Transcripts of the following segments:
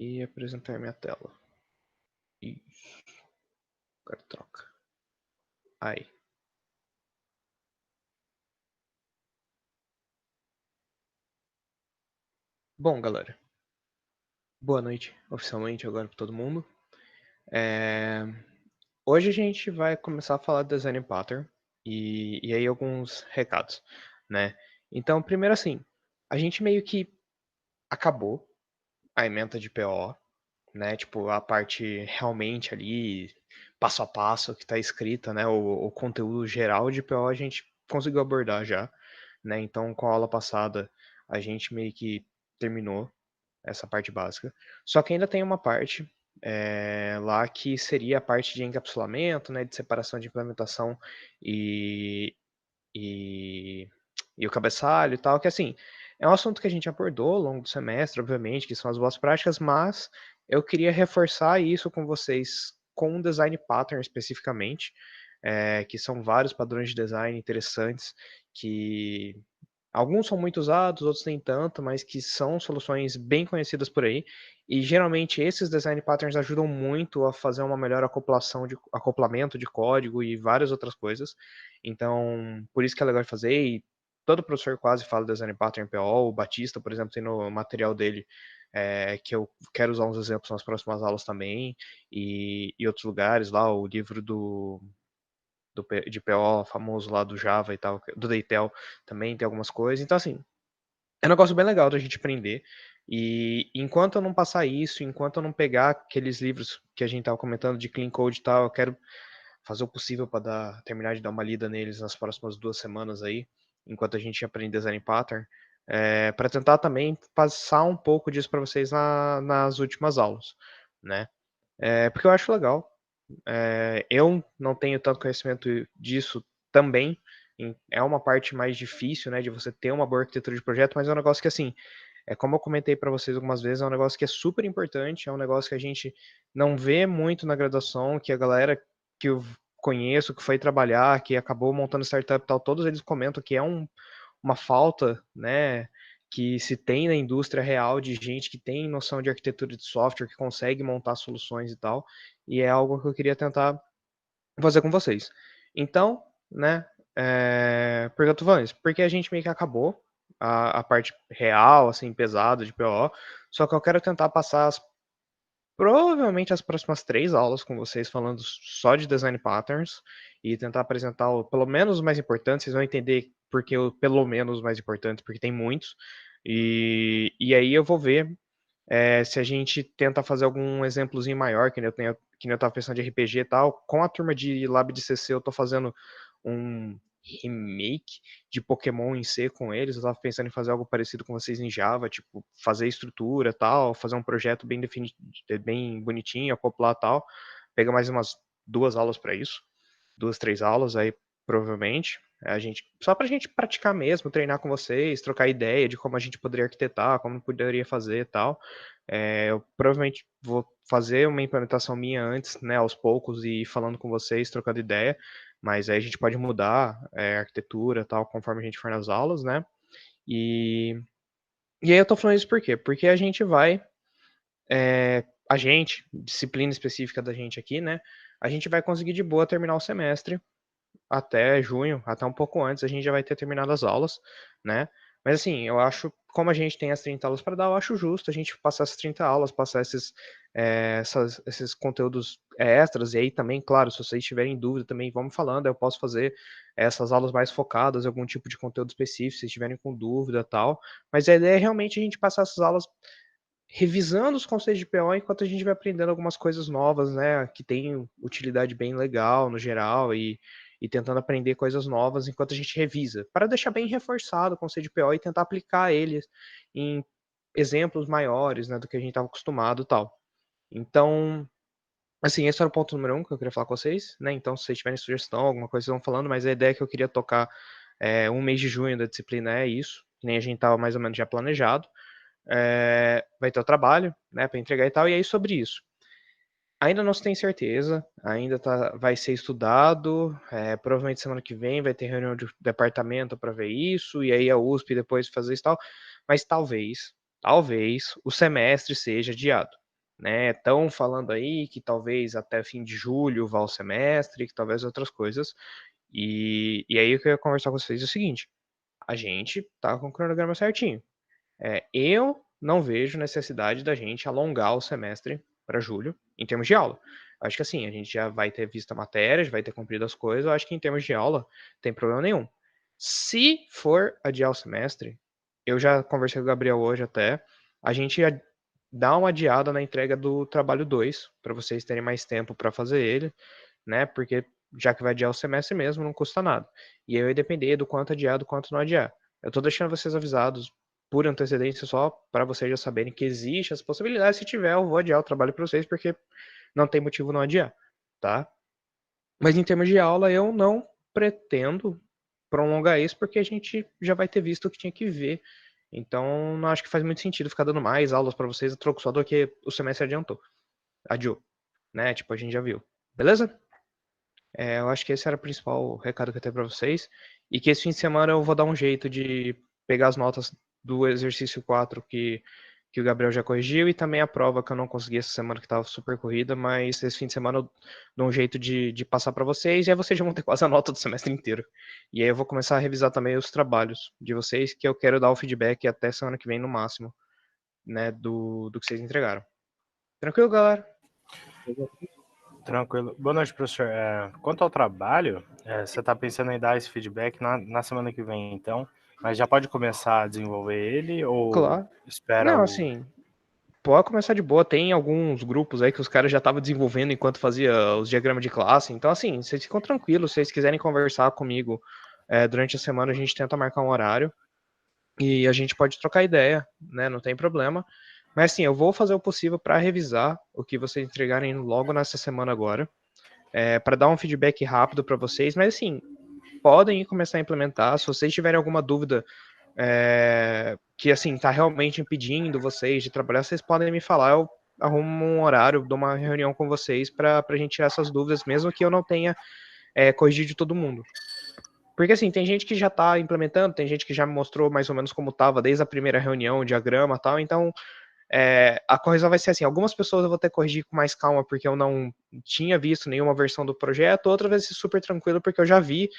E apresentar minha tela. Isso. Agora troca. Aí. Bom, galera. Boa noite, oficialmente, agora para todo mundo. Hoje a gente vai começar a falar de Design Pattern e aí alguns recados, né? Então, primeiro assim, a gente meio que acabou a ementa de PO, né? Tipo, a parte realmente ali, passo a passo, que está escrita, né? O conteúdo geral de PO a gente conseguiu abordar já, né? Então, com a aula passada, a gente meio que terminou essa parte básica. Só que ainda tem uma parte lá que seria a parte de encapsulamento, né? De separação de implementação e, e, e o cabeçalho e tal, que assim, é um assunto que a gente abordou ao longo do semestre, obviamente, que são as boas práticas, mas eu queria reforçar isso com vocês com um design pattern especificamente, que são vários padrões de design interessantes que alguns são muito usados, outros nem tanto, mas que são soluções bem conhecidas por aí. E geralmente esses design patterns ajudam muito a fazer uma melhor acoplamento de código e várias outras coisas. Então, por isso que é legal de fazer. E todo professor quase fala design pattern PO. O Batista, por exemplo, tem no material dele, que eu quero usar uns exemplos nas próximas aulas também. E outros lugares lá, o livro de PO famoso lá do Java e tal, do Deitel também tem algumas coisas. Então, assim, é um negócio bem legal da gente aprender. E enquanto eu não passar isso, enquanto eu não pegar aqueles livros que a gente tava comentando de Clean Code e tal, eu quero fazer o possível para terminar de dar uma lida neles nas próximas 2 semanas aí, enquanto a gente aprende Design Pattern, para tentar também passar um pouco disso para vocês nas últimas aulas, né? Porque eu acho legal. Eu não tenho tanto conhecimento disso também. É uma parte mais difícil, né, de você ter uma boa arquitetura de projeto, mas é um negócio que, assim, como eu comentei para vocês algumas vezes, é um negócio que é super importante, é um negócio que a gente não vê muito na graduação, que a galera que eu conheço, que foi trabalhar, que acabou montando startup e tal, todos eles comentam que é uma falta, né, que se tem na indústria real de gente que tem noção de arquitetura de software, que consegue montar soluções e tal, e é algo que eu queria tentar fazer com vocês. Então, né, pergunto, Vans, porque a gente meio que acabou a parte real, assim, pesada de PO, só que eu quero tentar passar provavelmente as próximas 3 aulas com vocês falando só de design patterns e tentar apresentar pelo menos os mais importantes, vocês vão entender porque pelo menos os mais importantes, porque tem muitos, e aí eu vou ver se a gente tenta fazer algum exemplozinho maior, que nem eu tava pensando de RPG e tal, com a turma de Lab de CC eu tô fazendo um remake de Pokémon em C com eles, eu tava pensando em fazer algo parecido com vocês em Java, tipo, fazer estrutura tal, fazer um projeto bem definido, bem bonitinho, acoplar tal, pegar mais umas 2 aulas para isso, 2, 3 aulas aí, provavelmente, só pra gente praticar mesmo, treinar com vocês, trocar ideia de como a gente poderia arquitetar, como poderia fazer e tal. Eu provavelmente vou fazer uma implementação minha antes, né, aos poucos, e ir falando com vocês, trocando ideia, mas aí a gente pode mudar a arquitetura tal, conforme a gente for nas aulas, né? E, e aí eu tô falando isso por quê? Porque a gente vai, disciplina específica da gente aqui, né? A gente vai conseguir de boa terminar o semestre até junho, até um pouco antes, a gente já vai ter terminado as aulas, né? Mas assim, eu acho, como a gente tem as 30 aulas para dar, eu acho justo a gente passar essas 30 aulas, passar esses conteúdos extras, e aí também, claro, se vocês tiverem dúvida também, vamos falando, eu posso fazer essas aulas mais focadas em algum tipo de conteúdo específico, se estiverem com dúvida e tal, mas a ideia é realmente a gente passar essas aulas revisando os conceitos de PO enquanto a gente vai aprendendo algumas coisas novas, né, que tem utilidade bem legal no geral e tentando aprender coisas novas enquanto a gente revisa, para deixar bem reforçado o conceito de PO e tentar aplicar eles em exemplos maiores, né, do que a gente estava acostumado e tal. Então, assim, esse era o ponto número 1 que eu queria falar com vocês, né, então se vocês tiverem sugestão, alguma coisa, vocês vão falando, mas a ideia que eu queria tocar um mês de junho da disciplina é isso, que nem a gente estava mais ou menos já planejado, vai ter o trabalho, né, para entregar e tal, e aí sobre isso. Ainda não se tem certeza, ainda vai ser estudado, provavelmente semana que vem vai ter reunião de departamento para ver isso, e aí a USP depois fazer isso e tal, mas talvez o semestre seja adiado, né? Estão falando aí que talvez até fim de julho vá o semestre, que talvez outras coisas. E aí o que eu ia conversar com vocês é o seguinte: a gente tá com o cronograma certinho. Eu não vejo necessidade da gente alongar o semestre para julho, em termos de aula. Acho que assim, a gente já vai ter visto a matéria, já vai ter cumprido as coisas, eu acho que em termos de aula, não tem problema nenhum. Se for adiar o semestre, eu já conversei com o Gabriel hoje até, a gente ia dar uma adiada na entrega do trabalho 2, para vocês terem mais tempo para fazer ele, né? Porque já que vai adiar o semestre mesmo, não custa nada. E aí vai depender do quanto adiar, do quanto não adiar. Eu tô deixando vocês avisados por antecedência só para vocês já saberem que existe as possibilidades. Se tiver, eu vou adiar o trabalho para vocês, porque não tem motivo não adiar, tá? Mas em termos de aula, eu não pretendo prolongar isso, porque a gente já vai ter visto o que tinha que ver. Então, não acho que faz muito sentido ficar dando mais aulas para vocês a troco só do que o semestre adiou, né? Tipo, a gente já viu. Beleza? Eu acho que esse era o principal recado que eu tenho para vocês. E que esse fim de semana eu vou dar um jeito de pegar as notas do exercício 4 que o Gabriel já corrigiu e também a prova que eu não consegui essa semana que estava super corrida, mas esse fim de semana eu dou um jeito de passar para vocês e aí vocês já vão ter quase a nota do semestre inteiro. E aí eu vou começar a revisar também os trabalhos de vocês, que eu quero dar o feedback até semana que vem no máximo, né, do que vocês entregaram. Tranquilo, galera? Tranquilo. Boa noite, professor. Quanto ao trabalho, você está pensando em dar esse feedback na semana que vem, então, mas já pode começar a desenvolver ele ou Claro. espera Não, o... assim, pode começar de boa. Tem alguns grupos aí que os caras já estavam desenvolvendo enquanto fazia os diagramas de classe. Então, assim, vocês ficam tranquilos. Se vocês quiserem conversar comigo durante a semana, a gente tenta marcar um horário e a gente pode trocar ideia, né? Não tem problema. Mas, assim, eu vou fazer o possível para revisar o que vocês entregarem logo nessa semana agora, para dar um feedback rápido para vocês. Mas, assim, podem começar a implementar. Se vocês tiverem alguma dúvida que assim tá realmente impedindo vocês de trabalhar, vocês podem me falar, eu arrumo um horário, dou uma reunião com vocês para a gente tirar essas dúvidas, mesmo que eu não tenha corrigido de todo mundo. Porque assim, tem gente que já está implementando, tem gente que já me mostrou mais ou menos como estava desde a primeira reunião, o diagrama e tal, então a correção vai ser assim, algumas pessoas eu vou ter que corrigir com mais calma porque eu não tinha visto nenhuma versão do projeto, outra vai ser super tranquilo porque eu já vi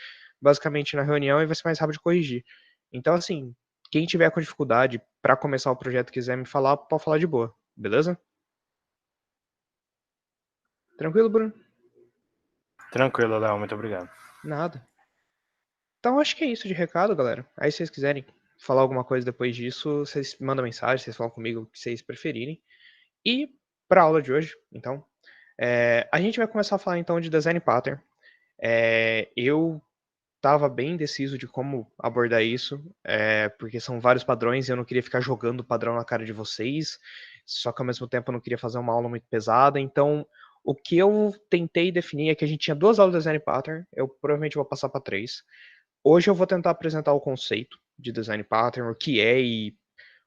basicamente na reunião e vai ser mais rápido de corrigir. Então assim, quem tiver com dificuldade para começar o projeto e quiser me falar, pode falar de boa, beleza? Tranquilo, Bruno? Tranquilo, Léo, muito obrigado. Nada. Então acho que é isso de recado, galera. Aí se vocês quiserem falar alguma coisa depois disso, vocês mandam mensagem, vocês falam comigo o que vocês preferirem. E para a aula de hoje, então, a gente vai começar a falar então de design pattern. Eu estava bem indeciso de como abordar isso, porque são vários padrões e eu não queria ficar jogando o padrão na cara de vocês, só que ao mesmo tempo eu não queria fazer uma aula muito pesada, então o que eu tentei definir é que a gente tinha 2 aulas de design pattern, eu provavelmente vou passar para 3. Hoje eu vou tentar apresentar o conceito de design pattern, o que é e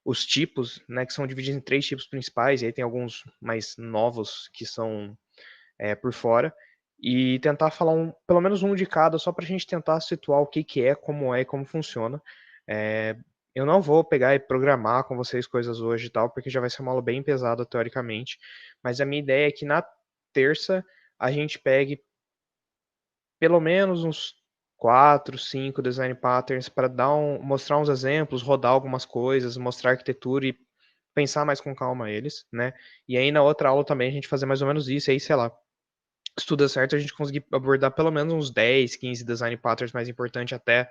os tipos, né, que são divididos em 3 tipos principais, e aí tem alguns mais novos que são por fora, e tentar falar pelo menos um de cada, só para a gente tentar situar o que, que é e como funciona. É, eu não vou pegar e programar com vocês coisas hoje e tal, porque já vai ser uma aula bem pesada teoricamente, mas a minha ideia é que na terça a gente pegue pelo menos uns 4, 5 design patterns para mostrar uns exemplos, rodar algumas coisas, mostrar arquitetura e pensar mais com calma eles, né? E aí na outra aula também a gente fazer mais ou menos isso, aí sei lá, se tudo der certo, a gente conseguir abordar pelo menos uns 10, 15 design patterns mais importantes até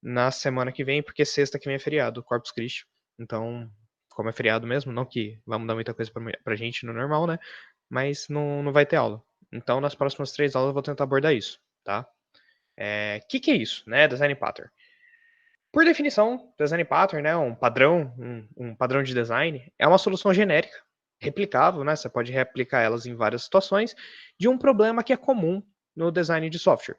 na semana que vem, porque sexta que vem é feriado, Corpus Christi. Então, como é feriado mesmo, não que vamos dar muita coisa pra gente no normal, né? Mas não vai ter aula. Então, nas próximas 3 aulas eu vou tentar abordar isso, tá? Que é isso, né? Design pattern. Por definição, design pattern, né, um padrão, um padrão de design, é uma solução genérica, replicável, né? Você pode replicar elas em várias situações, de um problema que é comum no design de software.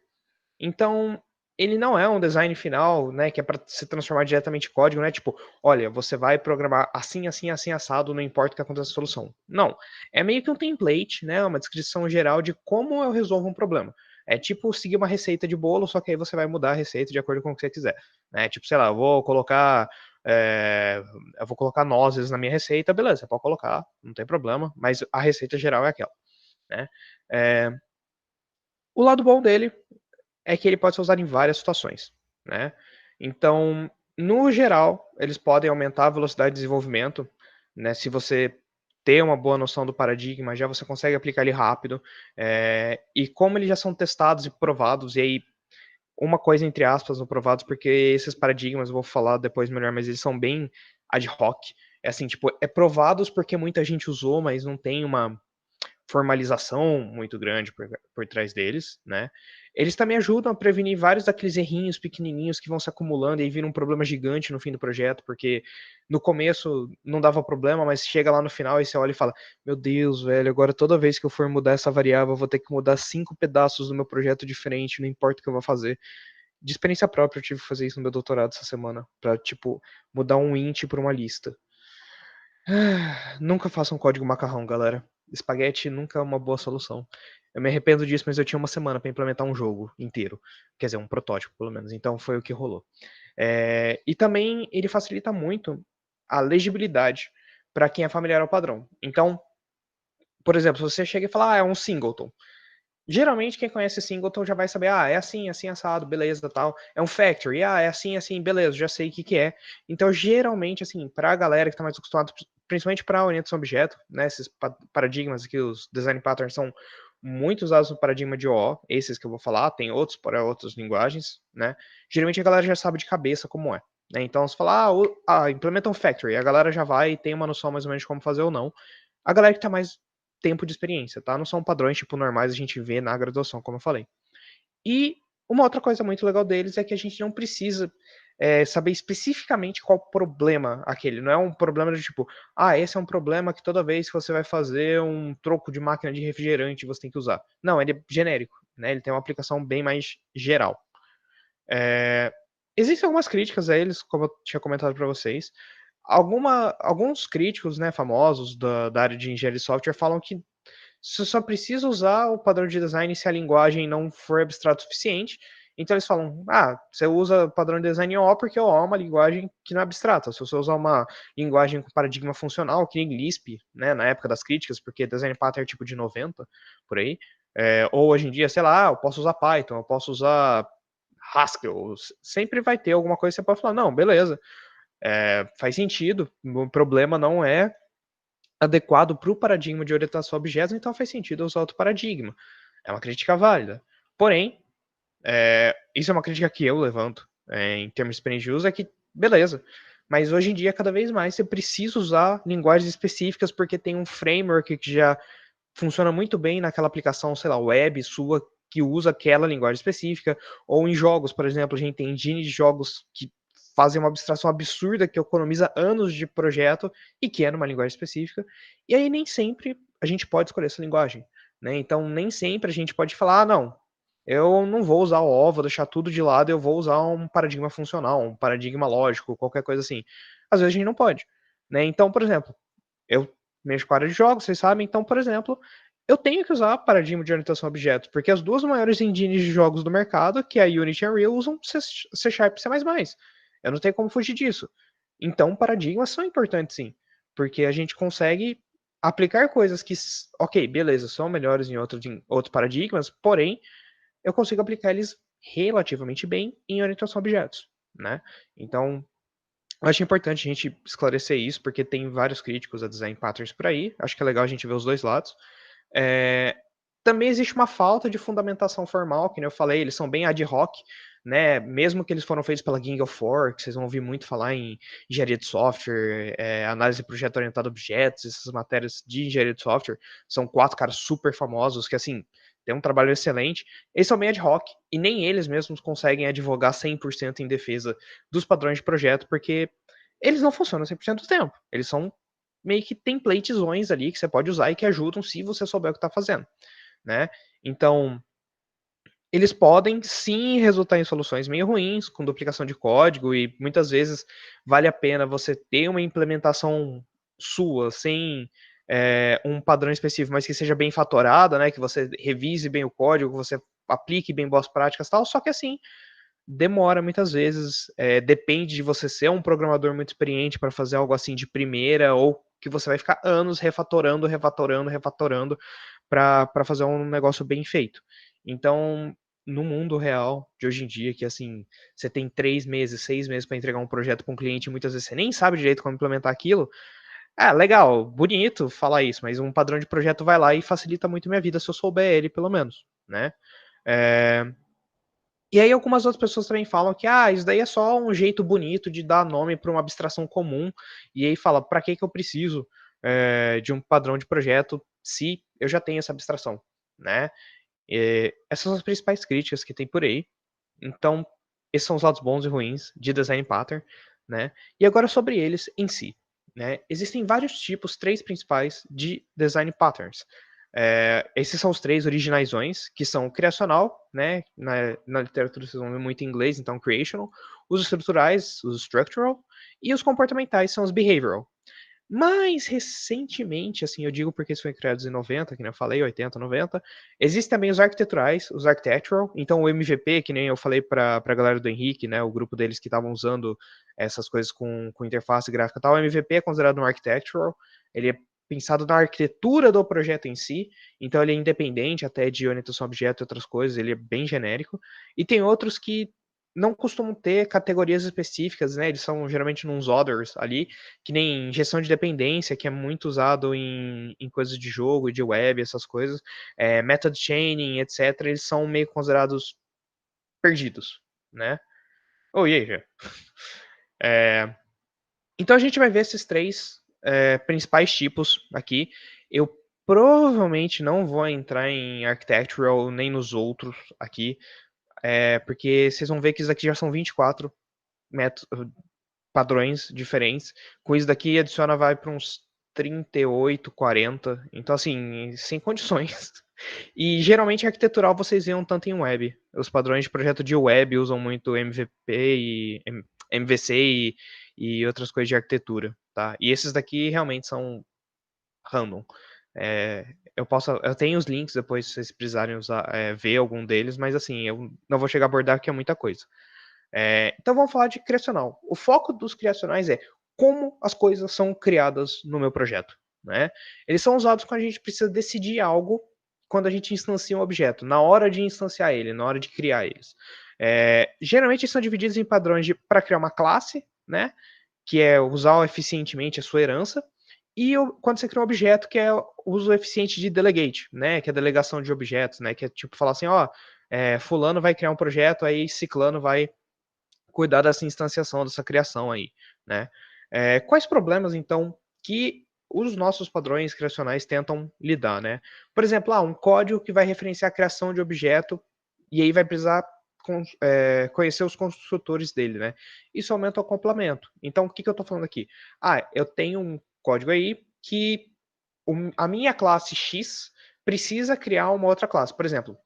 Então, ele não é um design final, né, que é para se transformar diretamente em código, né? Tipo, olha, você vai programar assim, assim, assim, assado, não importa o que aconteça a solução. Não. É meio que um template, né? Uma descrição geral de como eu resolvo um problema. É tipo seguir uma receita de bolo, só que aí você vai mudar a receita de acordo com o que você quiser. Né? Tipo, sei lá, eu vou colocar eu vou colocar nozes na minha receita, beleza, você pode colocar, não tem problema, mas a receita geral é aquela, né? É, o lado bom dele é que ele pode ser usado em várias situações, né? Então, no geral, eles podem aumentar a velocidade de desenvolvimento, né? Se você ter uma boa noção do paradigma, já você consegue aplicar ele rápido. E como eles já são testados e provados, e aí uma coisa entre aspas no provados, porque esses paradigmas, eu vou falar depois melhor, mas eles são bem ad hoc. É assim, tipo, é provados porque muita gente usou, mas não tem uma formalização muito grande por trás deles, né? Eles também ajudam a prevenir vários daqueles errinhos pequenininhos que vão se acumulando e aí vira um problema gigante no fim do projeto, porque no começo não dava problema, mas chega lá no final e você olha e fala: Meu Deus, velho, agora toda vez que eu for mudar essa variável, eu vou ter que mudar 5 pedaços do meu projeto diferente, não importa o que eu vou fazer. De experiência própria, eu tive que fazer isso no meu doutorado essa semana, pra, tipo, mudar um int pra uma lista. Nunca façam código macarrão, galera. Espaguete nunca é uma boa solução. Eu me arrependo disso, mas eu tinha uma semana para implementar um jogo inteiro. Quer dizer, um protótipo, pelo menos. Então foi o que rolou. E também ele facilita muito a legibilidade para quem é familiar ao padrão. Então, por exemplo, se você chega e fala, é um singleton. Geralmente quem conhece singleton já vai saber, é assim, assim, assado, beleza, tal. É um factory, é assim, assim, beleza, já sei o que que é. Então, geralmente, assim, pra galera que tá mais acostumada, principalmente pra orientação a objeto, né, esses paradigmas aqui, os design patterns são muito usados no paradigma de OO, esses que eu vou falar, tem outros para outras linguagens, né. Geralmente a galera já sabe de cabeça como é. Né? Então, se falar, implementa um factory, a galera já vai e tem uma noção mais ou menos de como fazer ou não. A galera que tá mais tempo de experiência, tá? Não são padrões, tipo, normais a gente vê na graduação, como eu falei. E uma outra coisa muito legal deles é que a gente não precisa saber especificamente qual problema aquele. Não é um problema de tipo, esse é um problema que toda vez que você vai fazer um troco de máquina de refrigerante você tem que usar. Não, ele é genérico, né? Ele tem uma aplicação bem mais geral. Existem algumas críticas a eles, como eu tinha comentado para vocês. Alguns críticos, né, famosos da área de engenharia de software falam que você só precisa usar o padrão de design se a linguagem não for abstrata o suficiente. Então eles falam, você usa o padrão de design O porque O é uma linguagem que não é abstrata. Se você usar uma linguagem com paradigma funcional, que nem Lisp, né, na época das críticas, porque design pattern é tipo de 90, por aí, ou hoje em dia, sei lá, eu posso usar Python, eu posso usar Haskell, sempre vai ter alguma coisa que você pode falar, não, beleza, faz sentido, o problema não é adequado para o paradigma de orientação a objetos, então faz sentido usar outro paradigma. É uma crítica válida. Porém, isso é uma crítica que eu levanto em termos de experiência de uso, é que, beleza, mas hoje em dia, cada vez mais, você precisa usar linguagens específicas porque tem um framework que já funciona muito bem naquela aplicação, sei lá, web sua, que usa aquela linguagem específica, ou em jogos, por exemplo, a gente tem engine de jogos que fazem uma abstração absurda que economiza anos de projeto e que é numa linguagem específica, e aí nem sempre a gente pode escolher essa linguagem, né? Então nem sempre a gente pode falar, não, eu não vou usar o O, vou deixar tudo de lado, eu vou usar um paradigma funcional, um paradigma lógico, qualquer coisa assim. Às vezes a gente não pode, né? Então, por exemplo, eu mexo com a área de jogos, vocês sabem, então, por exemplo, eu tenho que usar paradigma de orientação a objetos, porque as duas maiores engines de jogos do mercado, que é a Unity e a Unreal, usam C Sharp e C++. Eu não tenho como fugir disso. Então, paradigmas são importantes, sim, porque a gente consegue aplicar coisas que, ok, beleza, são melhores em outros paradigmas, porém, eu consigo aplicar eles relativamente bem em orientação a objetos, né? Então, eu acho importante a gente esclarecer isso, porque tem vários críticos a design patterns por aí. Acho que é legal a gente ver os dois lados. É, Também existe uma falta de fundamentação formal, que nem eu falei, eles são bem ad hoc, né? Mesmo que eles foram feitos pela Gang of Four, que vocês vão ouvir muito falar em engenharia de software, análise de projeto orientado a objetos, essas matérias de engenharia de software, são 4 caras super famosos que, assim, tem um trabalho excelente. Eles são bem ad hoc, e nem eles mesmos conseguem advogar 100% em defesa dos padrões de projeto, porque eles não funcionam 100% do tempo. Eles são meio que templatezões ali que você pode usar e que ajudam se você souber o que está fazendo, né? Então, eles podem sim resultar em soluções meio ruins, com duplicação de código, e muitas vezes vale a pena você ter uma implementação sua, sem um padrão específico, mas que seja bem fatorada, né? Que você revise bem o código, que você aplique bem boas práticas e tal, só que assim, demora muitas vezes, depende de você ser um programador muito experiente para fazer algo assim de primeira, ou que você vai ficar anos refatorando para fazer um negócio bem feito. Então, no mundo real de hoje em dia, que assim, você tem 3 meses, 6 meses para entregar um projeto para um cliente, e muitas vezes você nem sabe direito como implementar aquilo. Legal, bonito falar isso, mas um padrão de projeto vai lá e facilita muito minha vida se eu souber ele, pelo menos, né? É, E aí algumas outras pessoas também falam que isso daí é só um jeito bonito de dar nome para uma abstração comum. E aí fala, para que eu preciso de um padrão de projeto se eu já tenho essa abstração, né? Essas são as principais críticas que tem por aí. Então, esses são os lados bons e ruins de design pattern, né? E agora sobre eles em si, né? Existem vários tipos, 3 principais de design patterns. Esses são os 3 originaiões, que são o criacional, né? Na literatura vocês vão ver muito em inglês, então creational. Os estruturais, os structural. E os comportamentais são os behavioral. Mais recentemente, assim, eu digo porque isso foi criado em 90, que nem eu falei, 80, 90. Existem também os arquiteturais, os architectural. Então, o MVP, que nem eu falei para a galera do Henrique, né, o grupo deles que estavam usando essas coisas com interface gráfica e tal, o MVP é considerado um architectural. Ele é pensado na arquitetura do projeto em si, então ele é independente até de orientação a objeto e outras coisas, ele é bem genérico. E tem outros que não costumam ter categorias específicas, né? Eles são geralmente nos others ali, que nem gestão de dependência, que é muito usado em coisas de jogo e de web, essas coisas, method chaining, etc., eles são meio considerados perdidos, né? E aí, já. Então a gente vai ver esses 3 principais tipos aqui. Eu provavelmente não vou entrar em architectural nem nos outros aqui, porque vocês vão ver que isso aqui já são 24 métodos, padrões diferentes. Com isso daqui adiciona vai para uns 38, 40. Então, assim, sem condições. E geralmente arquitetural vocês veem um tanto em web. Os padrões de projeto de web usam muito MVP e MVC e outras coisas de arquitetura, tá? E esses daqui realmente são random. Eu tenho os links depois se vocês precisarem usar, ver algum deles, mas assim, eu não vou chegar a abordar que é muita coisa. Então vamos falar de criacional. O foco dos criacionais é como as coisas são criadas no meu projeto, né? Eles são usados quando a gente precisa decidir algo, quando a gente instancia um objeto, na hora de instanciar ele, na hora de criar eles. Geralmente eles são divididos em padrões para criar uma classe, né? Que é usar eficientemente a sua herança, e quando você cria um objeto, que é o uso eficiente de delegate, né? Que é a delegação de objetos, né? Que é tipo falar assim, fulano vai criar um projeto, aí ciclano vai cuidar dessa instanciação, dessa criação aí, né? Quais problemas, então, que os nossos padrões criacionais tentam lidar, né? Por exemplo, um código que vai referenciar a criação de objeto e aí vai precisar conhecer os construtores dele, né? Isso aumenta o complemento. Então, o que eu estou falando aqui? Eu tenho um código aí que a minha classe X precisa criar uma outra classe. Por exemplo,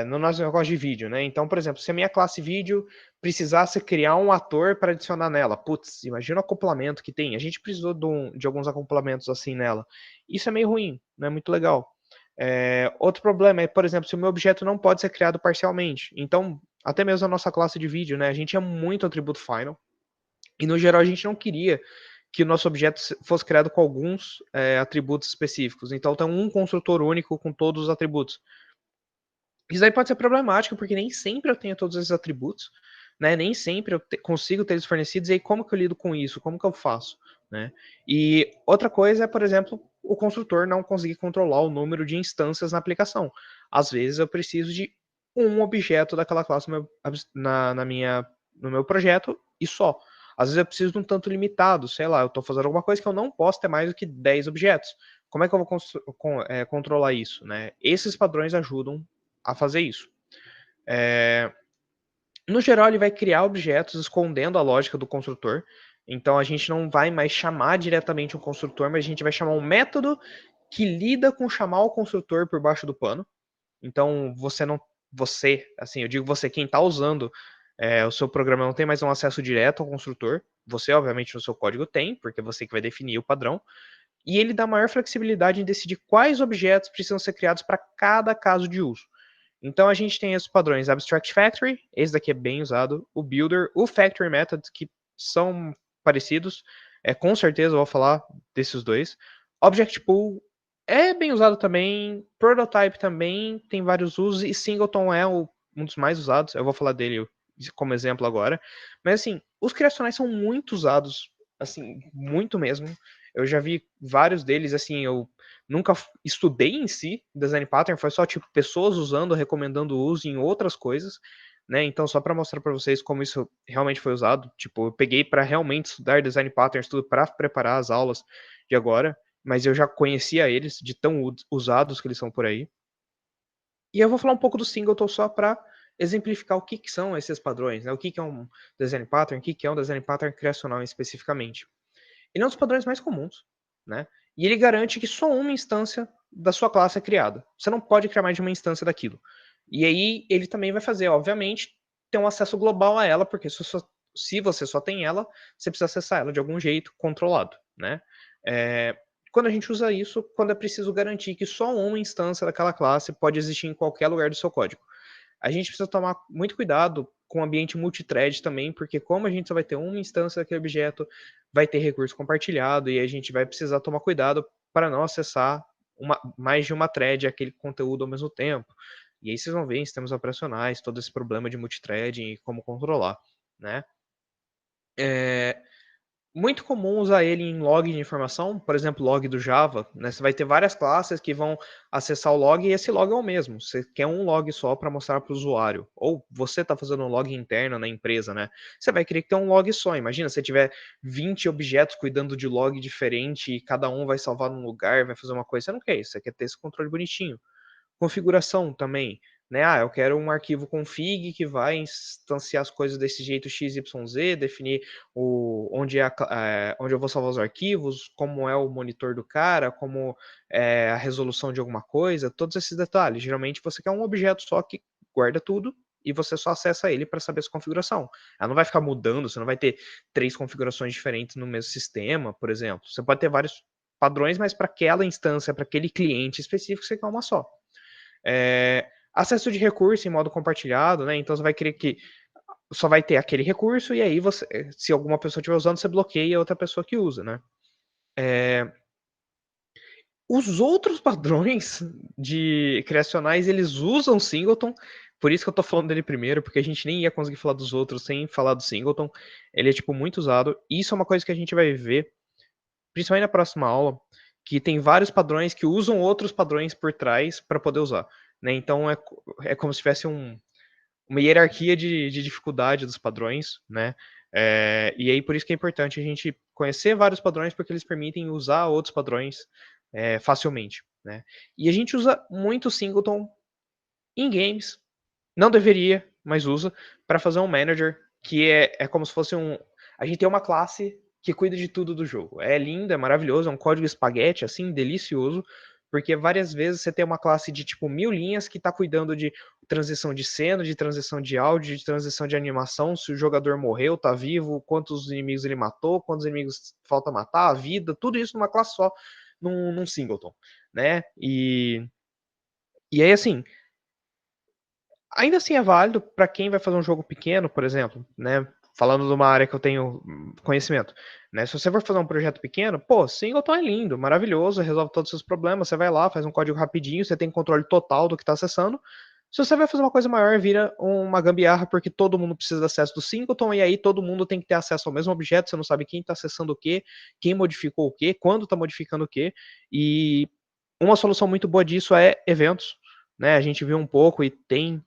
no nosso negócio de vídeo, né? Então, por exemplo, se a minha classe vídeo precisasse criar um ator para adicionar nela, putz, imagina o acoplamento que tem. A gente precisou de alguns acoplamentos assim nela. Isso é meio ruim, não é muito legal. Outro problema é, por exemplo, se o meu objeto não pode ser criado parcialmente. Então, até mesmo a nossa classe de vídeo, né? A gente é muito atributo final. E no geral a gente não queria que o nosso objeto fosse criado com alguns atributos específicos. Então tem um construtor único com todos os atributos. Isso aí pode ser problemático, porque nem sempre eu tenho todos esses atributos, né? Nem sempre eu consigo ter eles fornecidos, e aí como que eu lido com isso? Como que eu faço? Né? E outra coisa é, por exemplo, o construtor não conseguir controlar o número de instâncias na aplicação. Às vezes eu preciso de um objeto daquela classe no meu projeto e só. Às vezes eu preciso de um tanto limitado, sei lá, eu estou fazendo alguma coisa que eu não posso ter mais do que 10 objetos. Como é que eu vou controlar isso? Né? Esses padrões ajudam a fazer isso. No geral, ele vai criar objetos escondendo a lógica do construtor. Então, a gente não vai mais chamar diretamente um construtor, mas a gente vai chamar um método que lida com chamar o construtor por baixo do pano. Então, assim, eu digo você, quem está usando o seu programa não tem mais um acesso direto ao construtor. Você, obviamente, no seu código tem, porque é você que vai definir o padrão. E ele dá maior flexibilidade em decidir quais objetos precisam ser criados para cada caso de uso. Então a gente tem esses padrões Abstract Factory, esse daqui é bem usado, o Builder, o Factory Method, que são parecidos, com certeza eu vou falar desses dois. Object Pool é bem usado também, Prototype também tem vários usos, e Singleton é um dos mais usados, eu vou falar dele como exemplo agora. Mas assim, os criacionais são muito usados, assim, muito mesmo. Eu já vi vários deles, assim, eu nunca estudei em si design pattern, foi só tipo pessoas usando, recomendando o uso em outras coisas, né? Então só para mostrar para vocês como isso realmente foi usado, tipo, eu peguei para realmente estudar design patterns tudo para preparar as aulas de agora, mas eu já conhecia eles de tão usados que eles são por aí. E eu vou falar um pouco do Singleton só para exemplificar o que, que são esses padrões, né? O que, que é um design pattern, o que, que é um design pattern criacional especificamente. Ele é um dos padrões mais comuns, né? E ele garante que só uma instância da sua classe é criada. Você não pode criar mais de uma instância daquilo. E aí ele também vai fazer, obviamente, ter um acesso global a ela, porque se você só tem ela, você precisa acessar ela de algum jeito controlado, né? Quando a gente usa isso, quando é preciso garantir que só uma instância daquela classe pode existir em qualquer lugar do seu código. A gente precisa tomar muito cuidado com o ambiente multithread também, porque como a gente só vai ter uma instância daquele objeto, vai ter recurso compartilhado e a gente vai precisar tomar cuidado para não acessar mais de uma thread aquele conteúdo ao mesmo tempo. E aí vocês vão ver em sistemas operacionais todo esse problema de multithreading e como controlar, né? É, muito comum usar ele em log de informação, por exemplo, log do Java, né? Você vai ter várias classes que vão acessar o log e esse log é o mesmo. Você quer um log só para mostrar para o usuário. Ou você está fazendo um log interno na empresa, né? Você vai querer ter um log só. Imagina se tiver 20 objetos cuidando de log diferente e cada um vai salvar num lugar, vai fazer uma coisa. Você não quer isso, você quer ter esse controle bonitinho. Configuração também, né? Eu quero um arquivo config que vai instanciar as coisas desse jeito XYZ, definir onde eu vou salvar os arquivos, como é o monitor do cara, como é a resolução de alguma coisa, todos esses detalhes. Geralmente você quer um objeto só que guarda tudo e você só acessa ele para saber essa configuração. Ela não vai ficar mudando, você não vai ter 3 configurações diferentes no mesmo sistema, por exemplo. Você pode ter vários padrões, mas para aquela instância, para aquele cliente específico, você quer uma só. Acesso de recurso em modo compartilhado, né? Então você vai querer que só vai ter aquele recurso e aí você, se alguma pessoa estiver usando, você bloqueia a outra pessoa que usa, né? Os outros padrões de criacionais, eles usam Singleton, por isso que eu tô falando dele primeiro, porque a gente nem ia conseguir falar dos outros sem falar do Singleton. Ele é, tipo, muito usado. E isso é uma coisa que a gente vai ver, principalmente na próxima aula, que tem vários padrões que usam outros padrões por trás para poder usar, né? Então é como se tivesse uma hierarquia de dificuldade dos padrões, né? E aí por isso que é importante a gente conhecer vários padrões, porque eles permitem usar outros padrões facilmente, né? E a gente usa muito Singleton em games, não deveria, mas usa, para fazer um manager, que é como se fosse a gente tem uma classe que cuida de tudo do jogo. É lindo, é maravilhoso, é um código espaguete, assim, delicioso, porque várias vezes você tem uma classe de tipo 1000 linhas que está cuidando de transição de cena, de transição de áudio, de transição de animação, se o jogador morreu, tá vivo, quantos inimigos ele matou, quantos inimigos falta matar, a vida, tudo isso numa classe só, num singleton, né? E aí, assim, ainda assim é válido para quem vai fazer um jogo pequeno, por exemplo, né? Falando de uma área que eu tenho conhecimento, né? Se você for fazer um projeto pequeno, pô, Singleton é lindo, maravilhoso, resolve todos os seus problemas. Você vai lá, faz um código rapidinho, você tem controle total do que está acessando. Se você vai fazer uma coisa maior, vira uma gambiarra, porque todo mundo precisa de acesso do Singleton, e aí todo mundo tem que ter acesso ao mesmo objeto, você não sabe quem está acessando o quê, quem modificou o quê, quando está modificando o quê. E uma solução muito boa disso é eventos, né? A gente viu um pouco e tem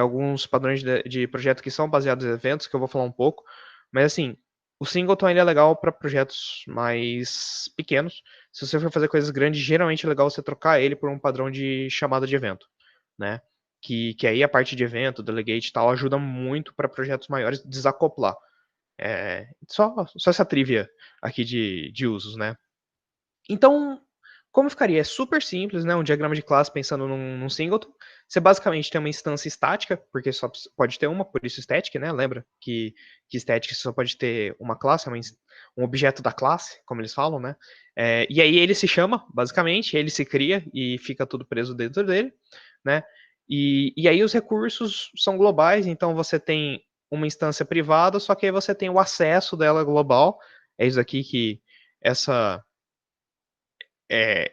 alguns padrões de projeto que são baseados em eventos, que eu vou falar um pouco, mas assim, o Singleton ele é legal para projetos mais pequenos. Se você for fazer coisas grandes, geralmente é legal você trocar ele por um padrão de chamada de evento, né? Que aí a parte de evento, delegate e tal, ajuda muito para projetos maiores desacoplar. Só essa trivia aqui de usos, né? Então, como ficaria? É super simples, né? Um diagrama de classe pensando num singleton. Você basicamente tem uma instância estática, porque só pode ter uma, por isso static, né? Lembra que static só pode ter uma classe, um objeto da classe, como eles falam, né? E aí ele se chama, basicamente, ele se cria e fica tudo preso dentro dele, né? E aí os recursos são globais, então você tem uma instância privada, só que aí você tem o acesso dela global. É isso aqui que essa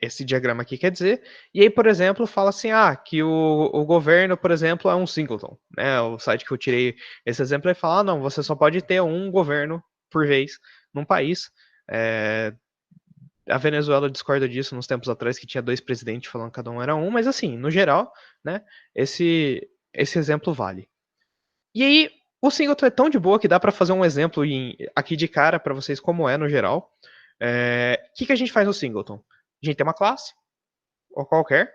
esse diagrama aqui quer dizer. E aí, por exemplo, fala assim, que o governo, por exemplo, é um singleton, né? O site que eu tirei esse exemplo, ele fala, não, você só pode ter um governo por vez num país. A Venezuela discorda disso nos tempos atrás, que tinha 2 presidentes falando que cada um era um, mas assim, no geral, né, esse exemplo vale. E aí, o singleton é tão de boa que dá para fazer um exemplo aqui de cara para vocês como é no geral. Que a gente faz no singleton? A gente tem uma classe, ou qualquer,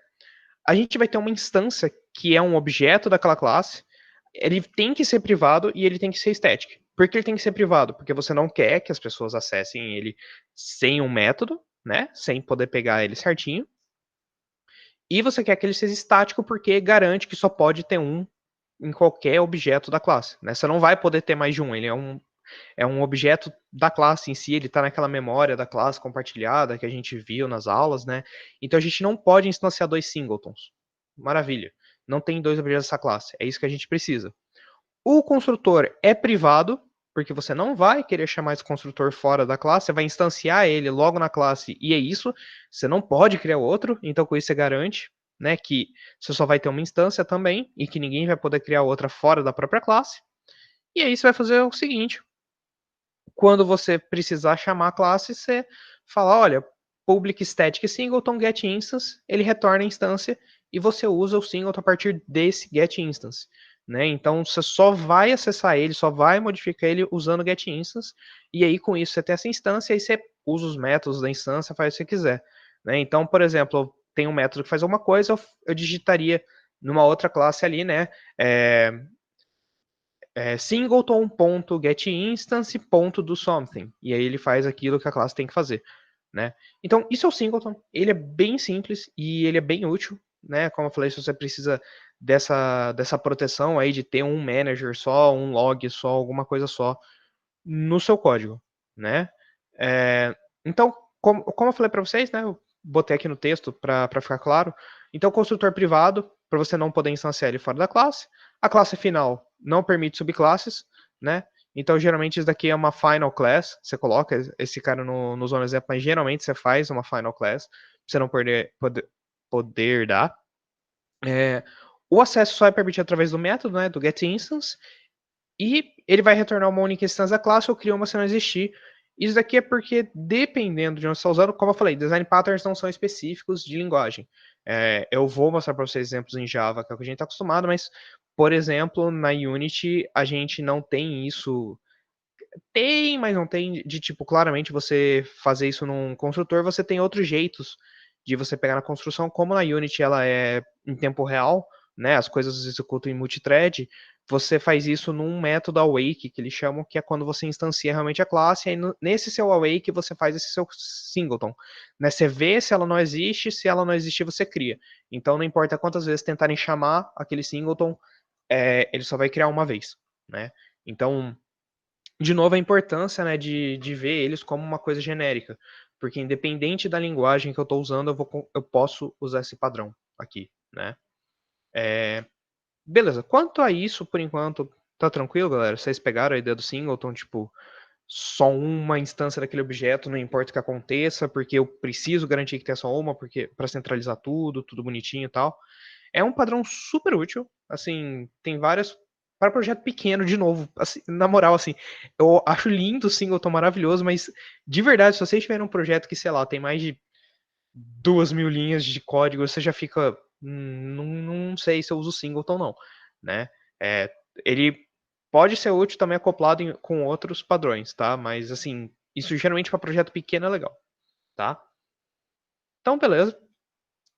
a gente vai ter uma instância que é um objeto daquela classe, ele tem que ser privado e ele tem que ser static. Por que ele tem que ser privado? Porque você não quer que as pessoas acessem ele sem um método, né? Sem poder pegar ele certinho. E você quer que ele seja estático porque garante que só pode ter um em qualquer objeto da classe, né? Você não vai poder ter mais de um, ele é um objeto da classe em si, ele está naquela memória da classe compartilhada que a gente viu nas aulas, né? Então a gente não pode instanciar 2 singletons. Maravilha. Não tem 2 objetos dessa classe. É isso que a gente precisa. O construtor é privado, porque você não vai querer chamar esse construtor fora da classe, você vai instanciar ele logo na classe e é isso. Você não pode criar outro, então com isso você garante, né, que você só vai ter uma instância também e que ninguém vai poder criar outra fora da própria classe. E aí você vai fazer o seguinte: quando você precisar chamar a classe, você fala, olha, public static singleton get instance, ele retorna a instância e você usa o singleton a partir desse get instance. Né? Então você só vai acessar ele, só vai modificar ele usando get instance, e aí com isso você tem essa instância, e aí você usa os métodos da instância, faz o que você quiser. Né? Então, por exemplo, tem um método que faz alguma coisa, eu digitaria numa outra classe ali, né? Singleton.getInstance.do something. E aí ele faz aquilo que a classe tem que fazer. Né? Então, isso é o singleton. Ele é bem simples e ele é bem útil. Né? Como eu falei, se você precisa dessa proteção aí de ter um manager só, um log só, alguma coisa só no seu código. Né? Então, como eu falei para vocês, né? Eu botei aqui no texto para ficar claro. Então, construtor privado, para você não poder instanciar ele fora da classe. A classe final não permite subclasses, né? Então, geralmente, isso daqui é uma final class. Você coloca esse cara no zona exemplo, mas geralmente você faz uma final class, pra você não poder dar. O acesso só é permitido através do método, né? Do getInstance. E ele vai retornar uma única instância da classe ou cria uma se não existir. Isso daqui é porque, dependendo de onde você está usando, como eu falei, design patterns não são específicos de linguagem. Eu vou mostrar para vocês exemplos em Java, que é o que a gente está acostumado, mas, por exemplo, na Unity, a gente não tem isso. Tem, mas não tem de tipo, claramente você fazer isso num construtor, você tem outros jeitos de você pegar na construção, como na Unity ela é em tempo real, né? As coisas se executam em multithread, você faz isso num método awake, que eles chamam, que é quando você instancia realmente a classe, e aí nesse seu awake você faz esse seu singleton. Né? Você vê se ela não existe, se ela não existir, você cria. Então não importa quantas vezes tentarem chamar aquele singleton, ele só vai criar uma vez. Né? Então, de novo, a importância, né, de ver eles como uma coisa genérica, porque independente da linguagem que eu estou usando, eu posso usar esse padrão aqui, né? Beleza, quanto a isso, por enquanto, tá tranquilo, galera? Vocês pegaram a ideia do singleton, tipo, só uma instância daquele objeto, não importa o que aconteça, porque eu preciso garantir que tenha só uma, porque para centralizar tudo bonitinho e tal. É um padrão super útil, assim, tem várias para projeto pequeno, de novo, assim, na moral, assim, eu acho lindo o singleton maravilhoso, mas de verdade, se vocês tiverem um projeto que, sei lá, tem mais de 2.000 linhas de código, você já fica, não sei se eu uso singleton não, né? Ele pode ser útil também acoplado com outros padrões, tá? Mas, assim, isso geralmente para projeto pequeno é legal, tá? Então, beleza.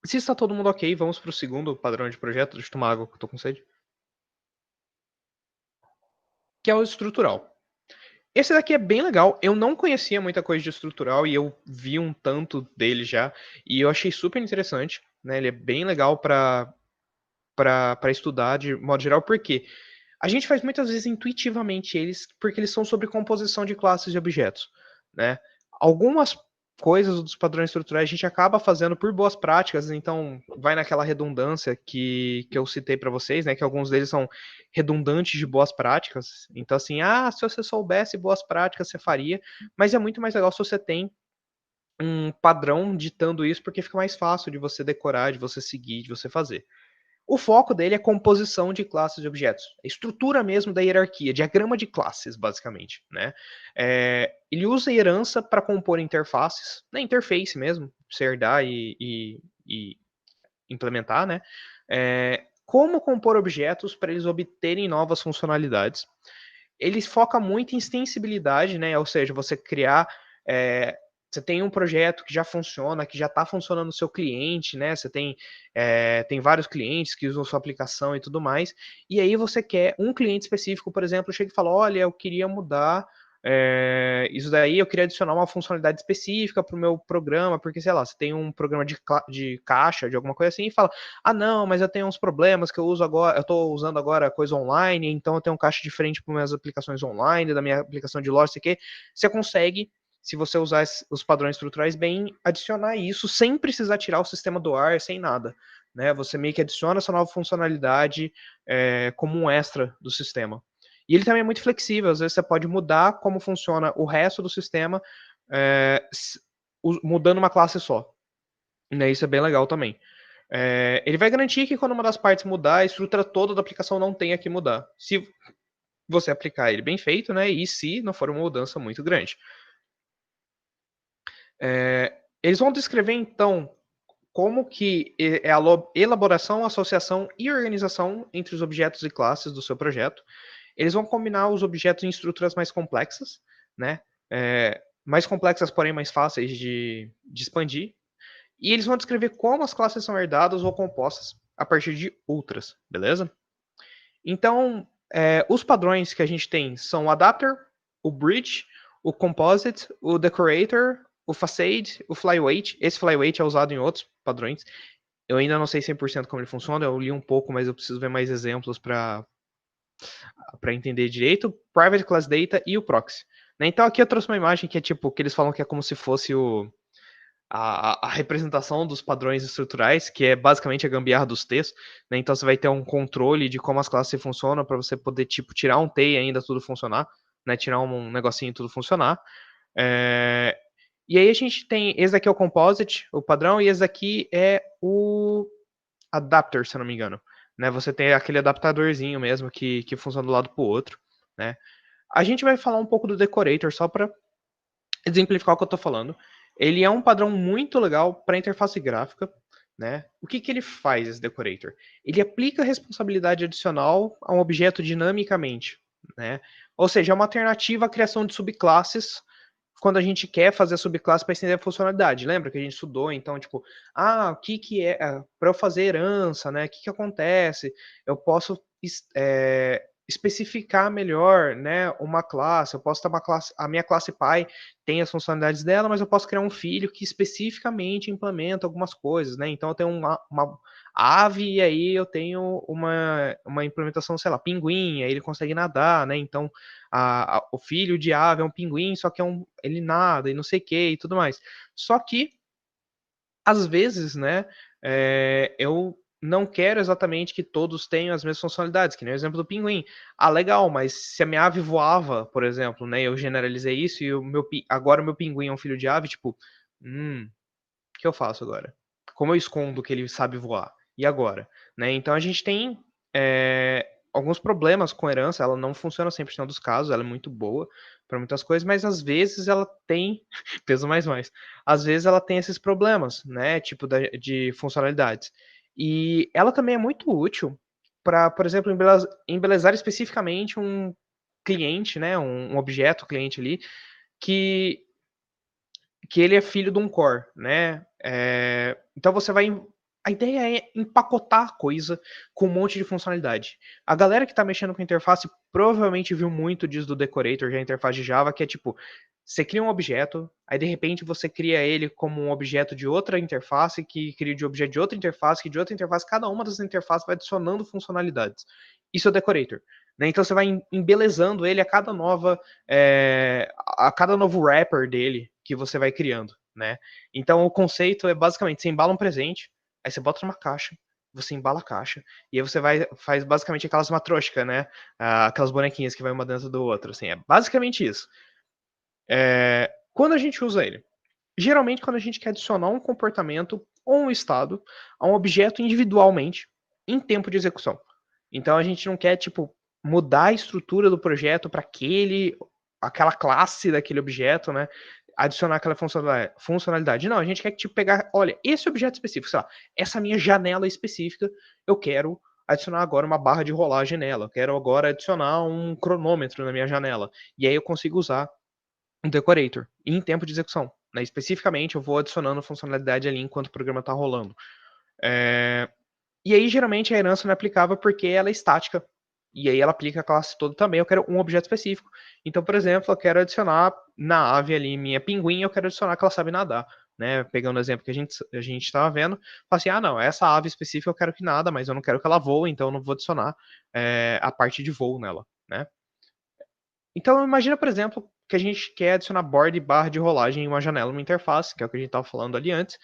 Se está todo mundo ok, vamos para o segundo padrão de projeto. Deixa eu tomar água que eu tô com sede. Que é o estrutural. Esse daqui é bem legal. Eu não conhecia muita coisa de estrutural e eu vi um tanto dele já. E eu achei super interessante. Né? Ele é bem legal para estudar de modo geral, porque a gente faz muitas vezes intuitivamente eles, porque eles são sobre composição de classes de objetos. Né? Algumas coisas dos padrões estruturais a gente acaba fazendo por boas práticas, então vai naquela redundância que eu citei para vocês, né, que alguns deles são redundantes de boas práticas. Então assim, se você soubesse boas práticas, você faria, mas é muito mais legal se você tem um padrão ditando isso, porque fica mais fácil de você decorar, de você seguir, de você fazer. O foco dele é composição de classes e objetos, a estrutura mesmo da hierarquia, diagrama de classes, basicamente, né? Ele usa a herança para compor interfaces, na interface mesmo, você herdar e implementar, né? Como compor objetos para eles obterem novas funcionalidades. Ele foca muito em extensibilidade, né? Ou seja, você criar você tem um projeto que já funciona, que já está funcionando no seu cliente, né? Você tem vários clientes que usam sua aplicação e tudo mais, e aí você quer um cliente específico, por exemplo, chega e fala, olha, eu queria mudar isso daí, eu queria adicionar uma funcionalidade específica para o meu programa, porque, sei lá, você tem um programa de caixa, de alguma coisa assim, e fala, não, mas eu tenho uns problemas que eu uso agora, eu estou usando agora coisa online, então eu tenho um caixa diferente para minhas aplicações online, da minha aplicação de loja, sei o quê. Você consegue, se você usar os padrões estruturais bem, adicionar isso sem precisar tirar o sistema do ar, sem nada. Né? Você meio que adiciona essa nova funcionalidade como um extra do sistema. E ele também é muito flexível, às vezes você pode mudar como funciona o resto do sistema mudando uma classe só. Né? Isso é bem legal também. Ele vai garantir que quando uma das partes mudar, a estrutura toda da aplicação não tenha que mudar. Se você aplicar ele bem feito, né? E se não for uma mudança muito grande. Eles vão descrever, então, como que é a elaboração, associação e organização entre os objetos e classes do seu projeto. Eles vão combinar os objetos em estruturas mais complexas, né? Mais complexas, porém mais fáceis de expandir. E eles vão descrever como as classes são herdadas ou compostas a partir de outras, beleza? Então, os padrões que a gente tem são o adapter, o bridge, o composite, o decorator, o facade, o flyweight. Esse flyweight é usado em outros padrões. Eu ainda não sei 100% como ele funciona, eu li um pouco, mas eu preciso ver mais exemplos para entender direito. Private Class Data e o proxy. Né? Então aqui eu trouxe uma imagem que é tipo, que eles falam que é como se fosse a representação dos padrões estruturais, que é basicamente a gambiarra dos T's, né? Então você vai ter um controle de como as classes funcionam para você poder tipo tirar um T e ainda tudo funcionar, né? Tirar um negocinho e tudo funcionar. E aí a gente tem, esse daqui é o composite, o padrão, e esse daqui é o adapter, se eu não me engano. Né? Você tem aquele adaptadorzinho mesmo que funciona do lado pro outro, né? A gente vai falar um pouco do decorator só para exemplificar o que eu estou falando. Ele é um padrão muito legal para interface gráfica, né? O que ele faz, esse decorator? Ele aplica responsabilidade adicional a um objeto dinamicamente, né? Ou seja, é uma alternativa à criação de subclasses quando a gente quer fazer a subclasse para estender a funcionalidade. Lembra que a gente estudou, então, tipo, o que é para eu fazer herança, né? O que acontece? Eu posso especificar melhor, né, uma classe. Eu posso ter uma classe, a minha classe pai tem as funcionalidades dela, mas eu posso criar um filho que especificamente implementa algumas coisas, né? Então eu tenho uma ave e aí eu tenho uma implementação, sei lá, pinguim, aí ele consegue nadar, né? Então o filho de ave é um pinguim, só que ele nada e não sei o que e tudo mais. Só que às vezes, né, eu não quero exatamente que todos tenham as mesmas funcionalidades, que nem o exemplo do pinguim. Legal, mas se a minha ave voava, por exemplo, né, eu generalizei isso e agora o meu pinguim é um filho de ave, tipo, o que eu faço agora? Como eu escondo que ele sabe voar? E agora? Né? Então a gente tem alguns problemas com herança, ela não funciona 100% dos casos, ela é muito boa para muitas coisas, mas às vezes ela tem, peso mais, às vezes ela tem esses problemas, né, tipo de funcionalidades. E ela também é muito útil para, por exemplo, embelezar especificamente um cliente, né, um objeto cliente ali, que ele é filho de um core, né? Então você vai. A ideia é empacotar a coisa com um monte de funcionalidade. A galera que está mexendo com interface provavelmente viu muito disso do Decorator, já a interface de Java, que é tipo, você cria um objeto, aí de repente você cria ele como um objeto de outra interface, que cria de objeto de outra interface, que de outra interface, cada uma das interfaces vai adicionando funcionalidades. Isso é o Decorator. Né? Então você vai embelezando ele a cada novo wrapper dele que você vai criando. né? Então o conceito é basicamente, você embala um presente, aí você bota numa caixa, você embala a caixa, e aí você faz basicamente aquelas matroscas, né? Aquelas bonequinhas que vai uma dentro do outro, assim, é basicamente isso. Quando a gente usa ele? Geralmente quando a gente quer adicionar um comportamento ou um estado a um objeto individualmente em tempo de execução. Então a gente não quer, tipo, mudar a estrutura do projeto para aquela classe daquele objeto, né? Adicionar aquela funcionalidade. Não, a gente quer tipo, pegar, olha, esse objeto específico, sei lá, essa minha janela específica, eu quero adicionar agora uma barra de rolagem nela, eu quero agora adicionar um cronômetro na minha janela. E aí eu consigo usar um decorator em tempo de execução. Né? Especificamente, eu vou adicionando funcionalidade ali enquanto o programa está rolando. E aí, geralmente, a herança não é aplicável porque ela é estática. E aí ela aplica a classe toda também. Eu quero um objeto específico. Então, por exemplo, eu quero adicionar na ave ali minha pinguim, eu quero adicionar que ela sabe nadar. Né? Pegando o exemplo que a gente estava vendo, fala assim: não, essa ave específica eu quero que nada, mas eu não quero que ela voe, então eu não vou adicionar a parte de voo nela. Né? Então, imagina, por exemplo, que a gente quer adicionar borda e barra de rolagem em uma janela, uma interface, que é o que a gente estava falando ali antes.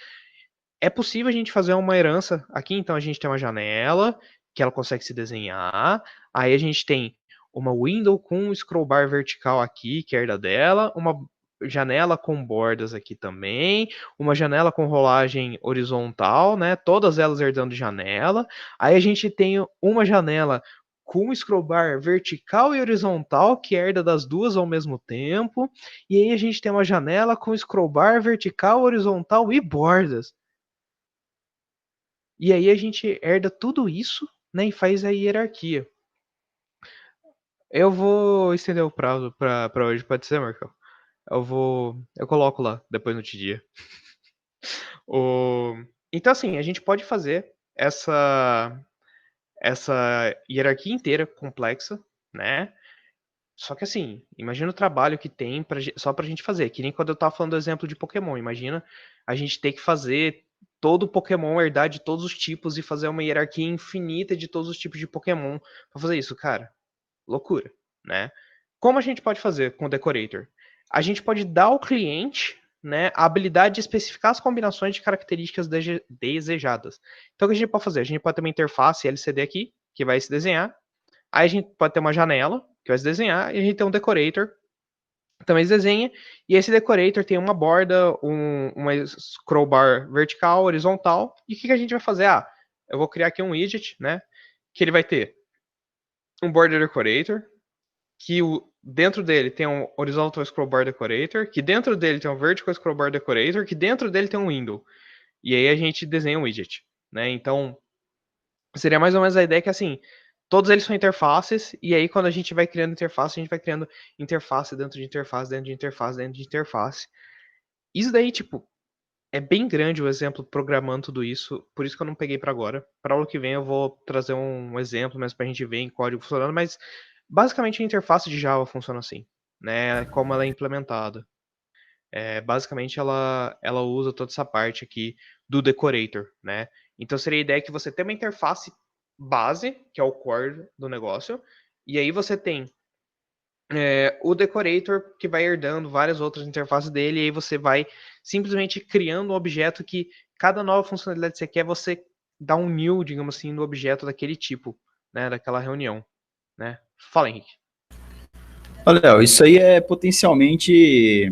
É possível a gente fazer uma herança aqui, então a gente tem uma janela, que ela consegue se desenhar, aí a gente tem uma window com um scroll bar vertical aqui, que é herda dela, uma janela com bordas aqui também, uma janela com rolagem horizontal, né? Todas elas herdando de janela. Aí a gente tem uma janela com scroll bar vertical e horizontal, que herda das duas ao mesmo tempo. E aí a gente tem uma janela com scroll bar vertical, horizontal e bordas. E aí a gente herda tudo isso, né, e faz a hierarquia. Eu vou estender o prazo pra hoje, pode ser, Marcão? Eu coloco lá, depois no outro dia. O... Então, assim, a gente pode fazer essa hierarquia inteira complexa, né? Só que assim, imagina o trabalho que tem só pra gente fazer. Que nem quando eu tava falando do exemplo de Pokémon. Imagina a gente ter que fazer todo Pokémon herdar de todos os tipos e fazer uma hierarquia infinita de todos os tipos de Pokémon pra fazer isso, cara. Loucura, né? Como a gente pode fazer com o Decorator? A gente pode dar ao cliente, né, a habilidade de especificar as combinações de características desejadas. Então o que a gente pode fazer? A gente pode ter uma interface LCD aqui, que vai se desenhar. Aí a gente pode ter uma janela, que vai se desenhar, e a gente tem um decorator, também se desenha, e esse decorator tem uma borda, uma scroll bar vertical, horizontal, e o que a gente vai fazer? Eu vou criar aqui um widget, né, que ele vai ter um border decorator, que dentro dele tem um horizontal scroll bar decorator, que dentro dele tem um vertical scroll bar decorator, que dentro dele tem um window. E aí a gente desenha um widget, né? Então, seria mais ou menos a ideia que assim, todos eles são interfaces, e aí quando a gente vai criando interface, a gente vai criando interface dentro de interface, dentro de interface, dentro de interface. Isso daí, tipo, é bem grande o exemplo programando tudo isso, por isso que eu não peguei para agora. Para aula que vem eu vou trazer um exemplo mesmo pra gente ver em código funcionando, mas basicamente a interface de Java funciona assim, né? Como ela é implementada. Basicamente ela usa toda essa parte aqui do decorator, né? Então seria a ideia que você tem uma interface base, que é o core do negócio, e aí você tem o decorator que vai herdando várias outras interfaces dele, e aí você vai simplesmente criando um objeto que cada nova funcionalidade que você quer, você dá um new, digamos assim, no objeto daquele tipo, né? Daquela reunião, né? Fala, Henrique. Olha, Léo, isso aí é potencialmente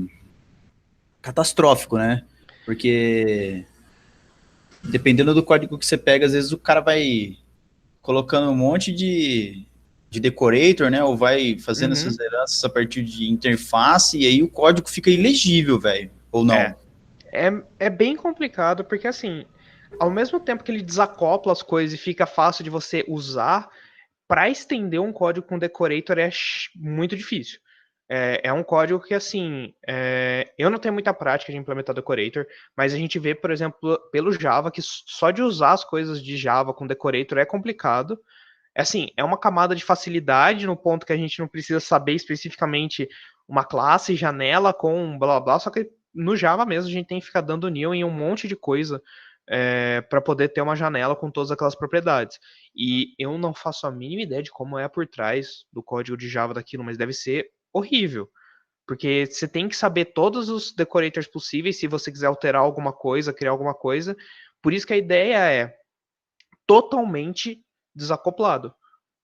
catastrófico, né? Porque dependendo do código que você pega, às vezes o cara vai colocando um monte de decorator, né? Ou vai fazendo Uhum. essas heranças a partir de interface, e aí o código fica ilegível, velho. Ou É. não? É bem complicado, porque assim, ao mesmo tempo que ele desacopla as coisas e fica fácil de você usar, para estender um código com decorator é muito difícil. É um código que, assim, eu não tenho muita prática de implementar decorator, mas a gente vê, por exemplo, pelo Java, que só de usar as coisas de Java com decorator é complicado. Assim, é uma camada de facilidade no ponto que a gente não precisa saber especificamente uma classe, janela com blá blá blá, só que no Java mesmo a gente tem que ficar dando new em um monte de coisa para poder ter uma janela com todas aquelas propriedades. E eu não faço a mínima ideia de como é por trás do código de Java daquilo, mas deve ser horrível. Porque você tem que saber todos os decorators possíveis se você quiser alterar alguma coisa, criar alguma coisa. Por isso que a ideia é totalmente desacoplado.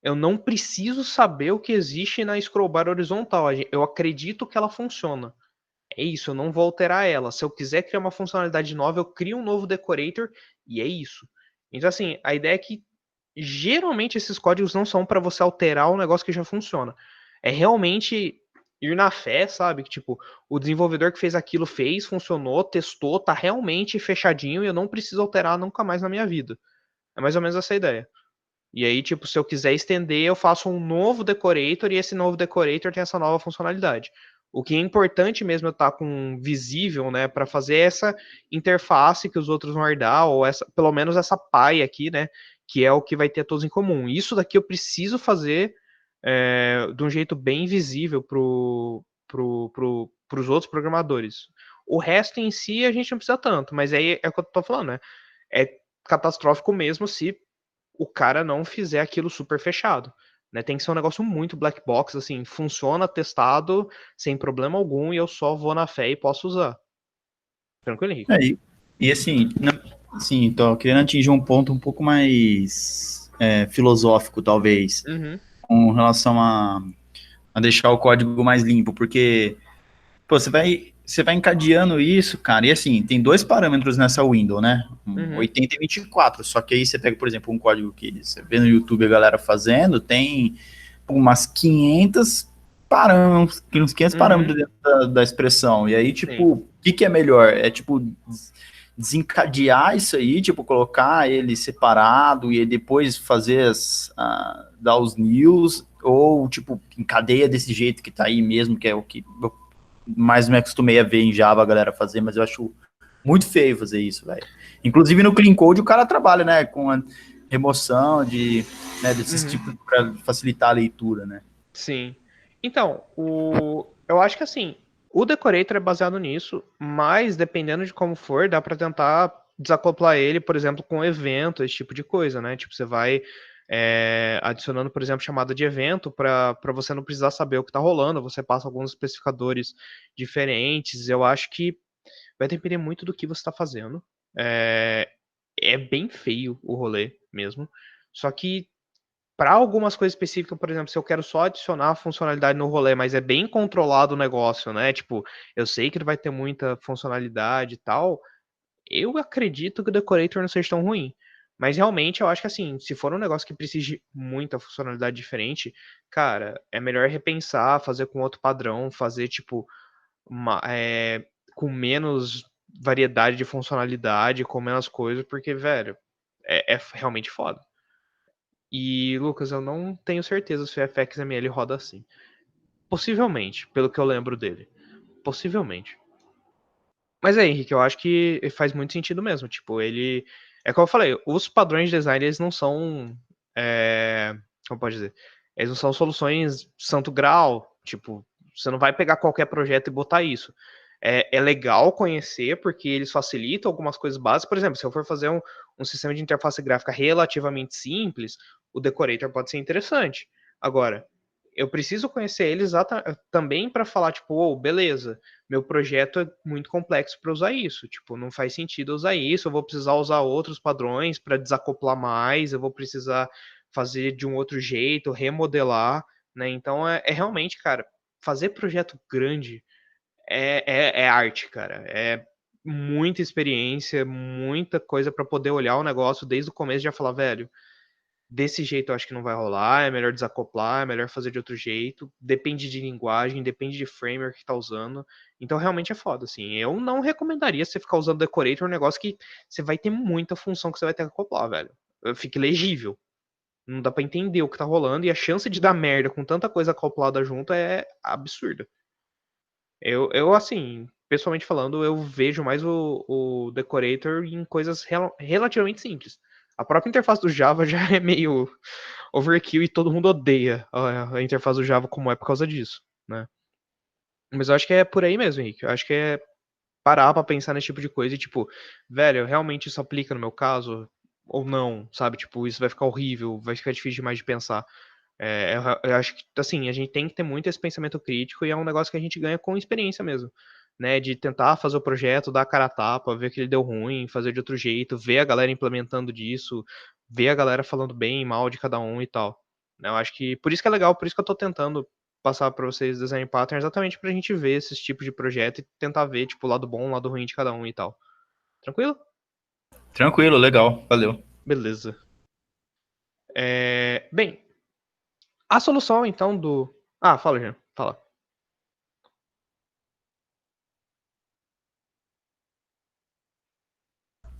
Eu não preciso saber o que existe na scroll bar horizontal. Eu acredito que ela funciona. É isso, eu não vou alterar ela. Se eu quiser criar uma funcionalidade nova, eu crio um novo decorator e é isso. Então, assim, a ideia é que geralmente esses códigos não são para você alterar um negócio que já funciona. É realmente ir na fé, sabe? Que tipo, o desenvolvedor que fez aquilo fez, funcionou, testou, tá realmente fechadinho e eu não preciso alterar nunca mais na minha vida. É mais ou menos essa a ideia. E aí, tipo, se eu quiser estender, eu faço um novo decorator e esse novo decorator tem essa nova funcionalidade. O que é importante mesmo eu estar com visível, né, para fazer essa interface que os outros vão herdar, ou essa, pelo menos essa PAI aqui, né, que é o que vai ter todos em comum. Isso daqui eu preciso fazer de um jeito bem visível pros outros programadores. O resto em si a gente não precisa tanto, mas aí é o que eu tô falando, né? É catastrófico mesmo se o cara não fizer aquilo super fechado. Né? Tem que ser um negócio muito black box, assim, funciona, testado, sem problema algum, e eu só vou na fé e posso usar. Tranquilo, Henrique? E assim, assim, tô querendo atingir um ponto um pouco mais filosófico, talvez, Uhum. com relação a deixar o código mais limpo, porque pô, você vai encadeando isso, cara, e assim, tem dois parâmetros nessa window, né? Uhum. 80 e 24, só que aí você pega, por exemplo, um código que você vê no YouTube a galera fazendo, tem umas 500 parâmetros, uns 500 parâmetros dentro da expressão, e aí, tipo, Sim. o que é melhor? É, tipo, desencadear isso aí, tipo, colocar ele separado e depois fazer dar os news, ou, tipo, encadeia desse jeito que tá aí mesmo, que é o que eu mais me acostumei a ver em Java a galera fazer, mas eu acho muito feio fazer isso, velho. Inclusive no Clean Code o cara trabalha, né, com a remoção desses tipos para facilitar a leitura, né? Sim. Então, eu acho que assim, o Decorator é baseado nisso, mas dependendo de como for, dá para tentar desacoplar ele, por exemplo, com evento, esse tipo de coisa, né? Tipo, você vai adicionando, por exemplo, chamada de evento para você não precisar saber o que está rolando, você passa alguns especificadores diferentes. Eu acho que vai depender muito do que você está fazendo. É bem feio o rolê mesmo. Só que para algumas coisas específicas, por exemplo, se eu quero só adicionar funcionalidade no rolê, mas é bem controlado o negócio, né? Tipo, eu sei que ele vai ter muita funcionalidade e tal, eu acredito que o Decorator não seja tão ruim. Mas realmente eu acho que assim, se for um negócio que precise de muita funcionalidade diferente, cara, é melhor repensar, fazer com outro padrão, fazer tipo com menos variedade de funcionalidade, com menos coisas, porque, velho, é realmente foda. E, Lucas, eu não tenho certeza se o FXML roda assim. Possivelmente, pelo que eu lembro dele. Possivelmente. Mas é, Henrique, eu acho que faz muito sentido mesmo. Tipo, ele. É como eu falei, os padrões de design, eles não são. Como pode dizer? Eles não são soluções santo grau. Tipo, você não vai pegar qualquer projeto e botar isso. É legal conhecer, porque eles facilitam algumas coisas básicas. Por exemplo, se eu for fazer um sistema de interface gráfica relativamente simples, o Decorator pode ser interessante. Agora, eu preciso conhecer ele também para falar, tipo, oh, beleza, meu projeto é muito complexo para usar isso. Tipo, não faz sentido usar isso. Eu vou precisar usar outros padrões para desacoplar mais. Eu vou precisar fazer de um outro jeito, remodelar, né? Então é realmente, cara, fazer projeto grande é arte, cara. É muita experiência, muita coisa para poder olhar o negócio desde o começo e já falar, velho, desse jeito eu acho que não vai rolar, é melhor desacoplar, é melhor fazer de outro jeito, depende de linguagem, depende de framework que tá usando, então realmente é foda, assim, eu não recomendaria você ficar usando Decorator, um negócio que você vai ter muita função que você vai ter que acoplar, velho, fica legível, não dá pra entender o que tá rolando, e a chance de dar merda com tanta coisa acoplada junto é absurda. Eu assim, pessoalmente falando, eu vejo mais o Decorator em coisas relativamente simples. A própria interface do Java já é meio overkill e todo mundo odeia a interface do Java como é por causa disso, né? Mas eu acho que é por aí mesmo, Henrique. Eu acho que é parar pra pensar nesse tipo de coisa e, tipo, velho, realmente isso aplica no meu caso? Ou não, sabe? Tipo, isso vai ficar horrível, vai ficar difícil demais de pensar. Eu acho que, assim, a gente tem que ter muito esse pensamento crítico e é um negócio que a gente ganha com experiência mesmo, né? De tentar fazer o projeto, dar a cara a tapa, ver que ele deu ruim, fazer de outro jeito, ver a galera implementando disso, ver a galera falando bem e mal de cada um e tal. Né? Eu acho que por isso que é legal, por isso que eu tô tentando passar para vocês design pattern, exatamente pra gente ver esses tipos de projeto e tentar ver, tipo, o lado bom, o lado ruim de cada um e tal. Tranquilo? Tranquilo, legal, valeu. Beleza. Bem, a solução então do. Ah, fala, Jean. Fala.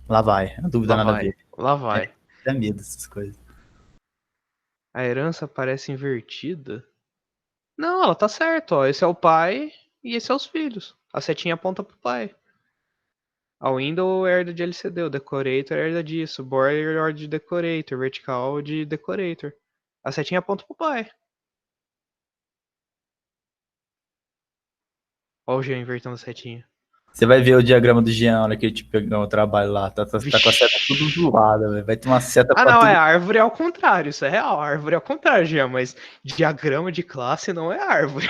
Lá vai, a dúvida Lá nada a vai. ver. Lá vai. Dá medo dessas coisas. A herança parece invertida? Não, ela tá certa, ó. Esse é o pai e esse é os filhos. A setinha aponta pro pai. A window herda de LCD, o decorator herda disso, border herda de decorator, vertical de decorator. A setinha aponta pro pai. Ó o Jean invertendo a setinha. Você vai ver o diagrama do Jean na hora que ele te pegar o trabalho lá. Tá com a seta tudo Vixe. zoada, velho. Vai ter uma seta Ah, pra não, é tudo. árvore ao contrário, isso é real. Árvore ao contrário, Jean, mas diagrama de classe não é árvore.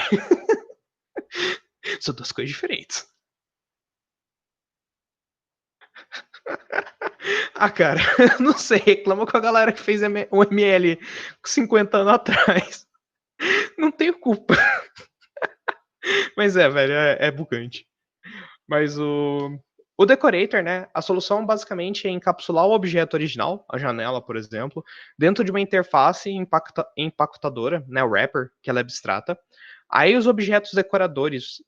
São duas coisas diferentes. Ah, cara, não sei, reclama com a galera que fez o ML 50 anos atrás. Não tenho culpa. Mas velho, é bugante. Mas o decorator, né? A solução basicamente é encapsular o objeto original, a janela, por exemplo, dentro de uma interface empacotadora, né? O wrapper, que ela é abstrata. Aí os objetos decoradores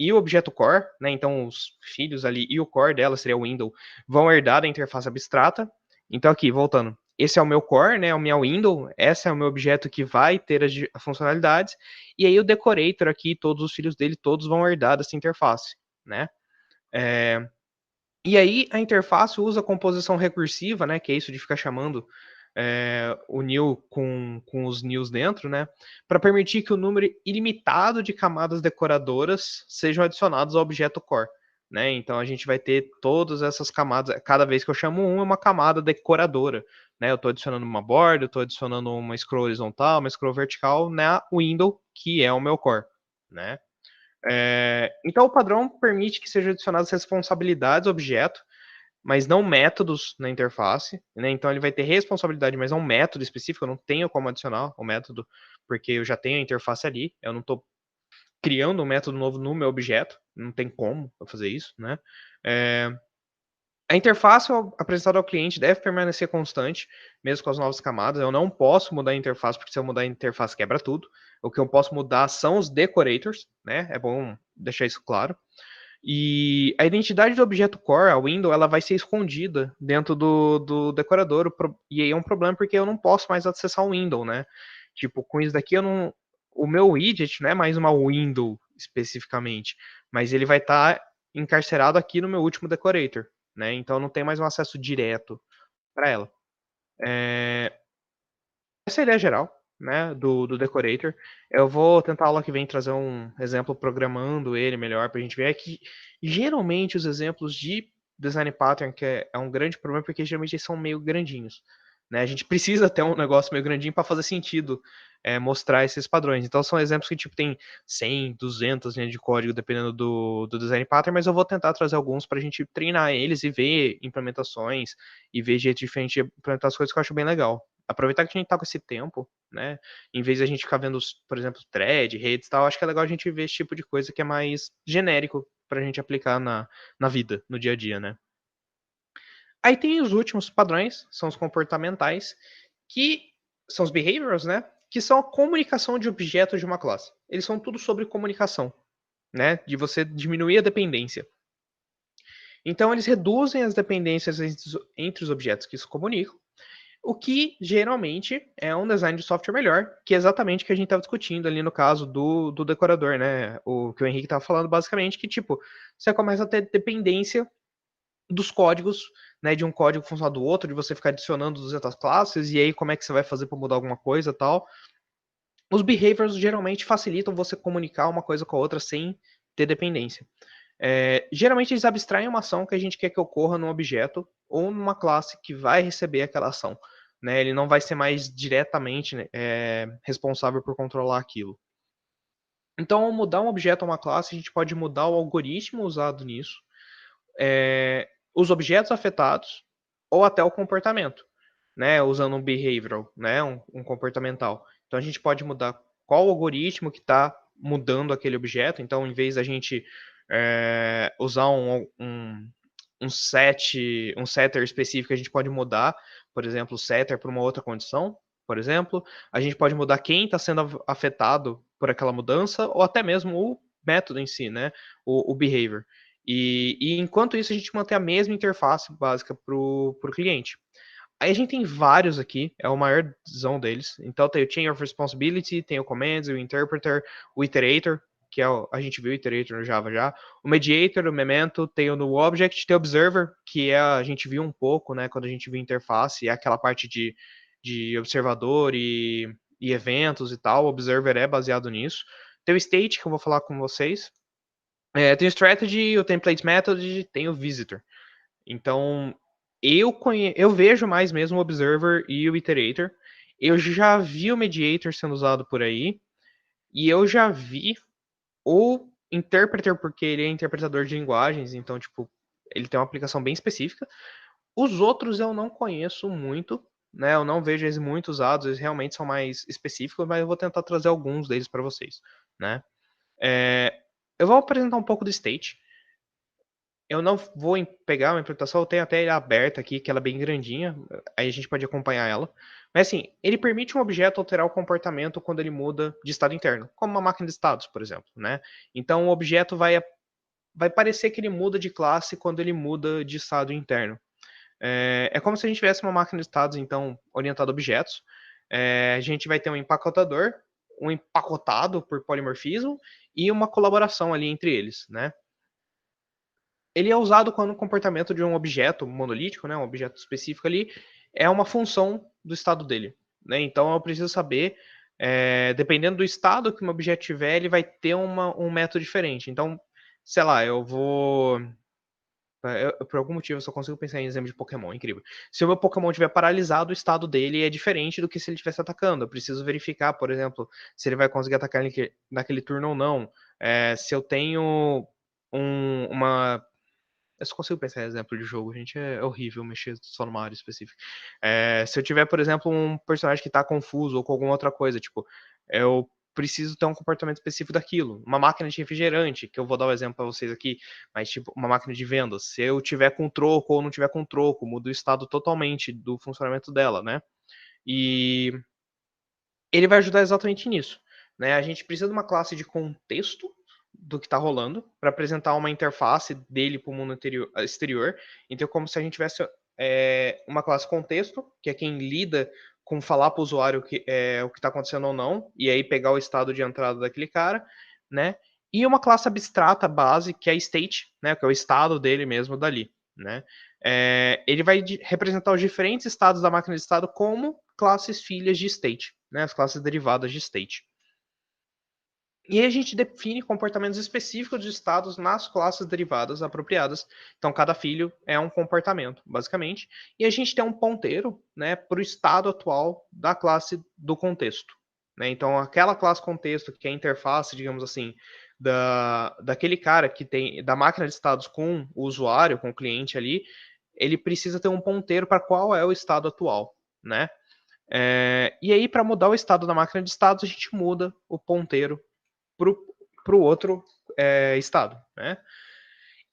e o objeto core, né? Então os filhos ali e o core dela, seria o window, vão herdar da interface abstrata. Então aqui, voltando. Esse é o meu core, né? É o meu window. Esse é o meu objeto que vai ter as funcionalidades. E aí o decorator aqui, todos os filhos dele, todos vão herdar dessa interface, né? E aí a interface usa composição recursiva, né? Que é isso de ficar chamando o new com os news dentro, né? Para permitir que o número ilimitado de camadas decoradoras sejam adicionados ao objeto core. Né? Então a gente vai ter todas essas camadas. Cada vez que eu chamo é uma camada decoradora. Né? Eu estou adicionando uma borda, eu estou adicionando uma scroll horizontal, uma scroll vertical na window, que é o meu core. Né? Então o padrão permite que sejam adicionadas responsabilidades ao objeto, mas não métodos na interface, né? Então ele vai ter responsabilidade, mas não um método específico. Eu não tenho como adicionar o método, porque eu já tenho a interface ali. Eu não estou criando um método novo no meu objeto. Não tem como eu fazer isso, né? A interface apresentada ao cliente deve permanecer constante, mesmo com as novas camadas. Eu não posso mudar a interface, porque se eu mudar a interface quebra tudo. O que eu posso mudar são os decorators, né? É bom deixar isso claro. E a identidade do objeto core, a window, ela vai ser escondida dentro do decorador. E aí é um problema porque eu não posso mais acessar o window, né? Tipo, com isso daqui eu não. O meu widget não é mais uma window especificamente, mas ele vai estar encarcerado aqui no meu último decorator, né? Então não tem mais um acesso direto para ela. Essa é a ideia geral, né, do decorator. Eu vou tentar aula que vem trazer um exemplo programando ele melhor para a gente ver. É que geralmente os exemplos de design pattern, que é um grande problema, porque geralmente eles são meio grandinhos. Né? A gente precisa ter um negócio meio grandinho para fazer sentido mostrar esses padrões. Então são exemplos que tipo tem 100, 200 linhas de código dependendo do design pattern, mas eu vou tentar trazer alguns para a gente treinar eles e ver implementações e ver jeito diferente de implementar as coisas que eu acho bem legal. Aproveitar que a gente tá com esse tempo, né? Em vez de a gente ficar vendo, por exemplo, thread, redes e tal, acho que é legal a gente ver esse tipo de coisa que é mais genérico pra gente aplicar na vida, no dia a dia, né? Aí tem os últimos padrões, são os comportamentais, que são os behaviors, né? Que são a comunicação de objetos de uma classe. Eles são tudo sobre comunicação, né? De você diminuir a dependência. Então, eles reduzem as dependências entre os objetos que se comunicam, o que geralmente é um design de software melhor, que é exatamente o que a gente estava discutindo ali no caso do decorador, né? O que o Henrique estava falando basicamente, que tipo, você começa a ter dependência dos códigos, né? De um código funcionar do outro, de você ficar adicionando 200 classes, e aí como é que você vai fazer para mudar alguma coisa e tal. Os behaviors geralmente facilitam você comunicar uma coisa com a outra sem ter dependência. Geralmente eles abstraem uma ação que a gente quer que ocorra num objeto ou numa classe que vai receber aquela ação. né? Ele não vai ser mais diretamente, né, responsável por controlar aquilo. Então, ao mudar um objeto a uma classe, a gente pode mudar o algoritmo usado nisso, os objetos afetados, ou até o comportamento, né? Usando um behavioral, né? Um comportamental. Então, a gente pode mudar qual algoritmo que está mudando aquele objeto. Então, em vez da gente usar um setter específico, a gente pode mudar, por exemplo, o setter para uma outra condição, por exemplo. A gente pode mudar quem está sendo afetado por aquela mudança, ou até mesmo o método em si, né? O behavior. E enquanto isso, a gente mantém a mesma interface básica para o cliente. Aí a gente tem vários aqui, é o maiorzão deles. Então tem o Chain of Responsibility, tem o Commands, o Interpreter, o Iterator, que é a gente viu o Iterator no Java já, o Mediator, o Memento, tem o no Object, tem o Observer, que a gente viu um pouco, né, quando a gente viu interface, é aquela parte de observador e eventos e tal, o Observer é baseado nisso. Tem o State, que eu vou falar com vocês. Tem o Strategy, o Template Method, tem o Visitor. Então, eu vejo mais mesmo o Observer e o Iterator. Eu já vi o Mediator sendo usado por aí. E eu já vi o Interpreter, porque ele é interpretador de linguagens. Então, tipo, ele tem uma aplicação bem específica. Os outros eu não conheço muito, né? Eu não vejo eles muito usados. Eles realmente são mais específicos, mas eu vou tentar trazer alguns deles para vocês, né? Eu vou apresentar um pouco do State. Eu não vou pegar uma implementação, eu tenho até ele aberta aqui, que ela é bem grandinha, aí a gente pode acompanhar ela. Mas assim, ele permite um objeto alterar o comportamento quando ele muda de estado interno, como uma máquina de estados, por exemplo, né? Então o objeto vai parecer que ele muda de classe quando ele muda de estado interno. É como se a gente tivesse uma máquina de estados, então, orientada a objetos. A gente vai ter um empacotador, um empacotado por polimorfismo, e uma colaboração ali entre eles, né? Ele é usado quando o comportamento de um objeto monolítico, né, um objeto específico ali, é uma função do estado dele. Né? Então eu preciso saber, dependendo do estado que o meu objeto tiver, ele vai ter um método diferente. Então, sei lá, eu vou. Por algum motivo eu só consigo pensar em exemplo de Pokémon, incrível. Se o meu Pokémon estiver paralisado, o estado dele é diferente do que se ele estivesse atacando. Eu preciso verificar, por exemplo, se ele vai conseguir atacar naquele turno ou não. Se eu tenho uma. Eu só consigo pensar em exemplo de jogo, gente. É horrível mexer só numa área específica. Se eu tiver, por exemplo, um personagem que tá confuso ou com alguma outra coisa, tipo, eu preciso ter um comportamento específico daquilo. Uma máquina de refrigerante, que eu vou dar o um exemplo para vocês aqui, mas tipo, uma máquina de vendas. Se eu tiver com troco ou não tiver com troco, muda o estado totalmente do funcionamento dela, né? E ele vai ajudar exatamente nisso. Né? A gente precisa de uma classe de contexto do que está rolando para apresentar uma interface dele para o mundo exterior. Então, como se a gente tivesse uma classe contexto, que é quem lida com falar para o usuário o que está acontecendo ou não, e aí pegar o estado de entrada daquele cara, né? E uma classe abstrata base, que é a state, né? Que é o estado dele mesmo dali, né? Ele vai representar os diferentes estados da máquina de estado como classes filhas de state, né? As classes derivadas de state. E aí a gente define comportamentos específicos de estados nas classes derivadas apropriadas. Então, cada filho é um comportamento, basicamente. E a gente tem um ponteiro, né, para o estado atual da classe do contexto. Né? Então, aquela classe contexto, que é a interface, digamos assim, daquele cara que tem da máquina de estados com o usuário, com o cliente ali, ele precisa ter um ponteiro para qual é o estado atual, né? E aí, para mudar o estado da máquina de estados, a gente muda o ponteiro para o outro estado. Né?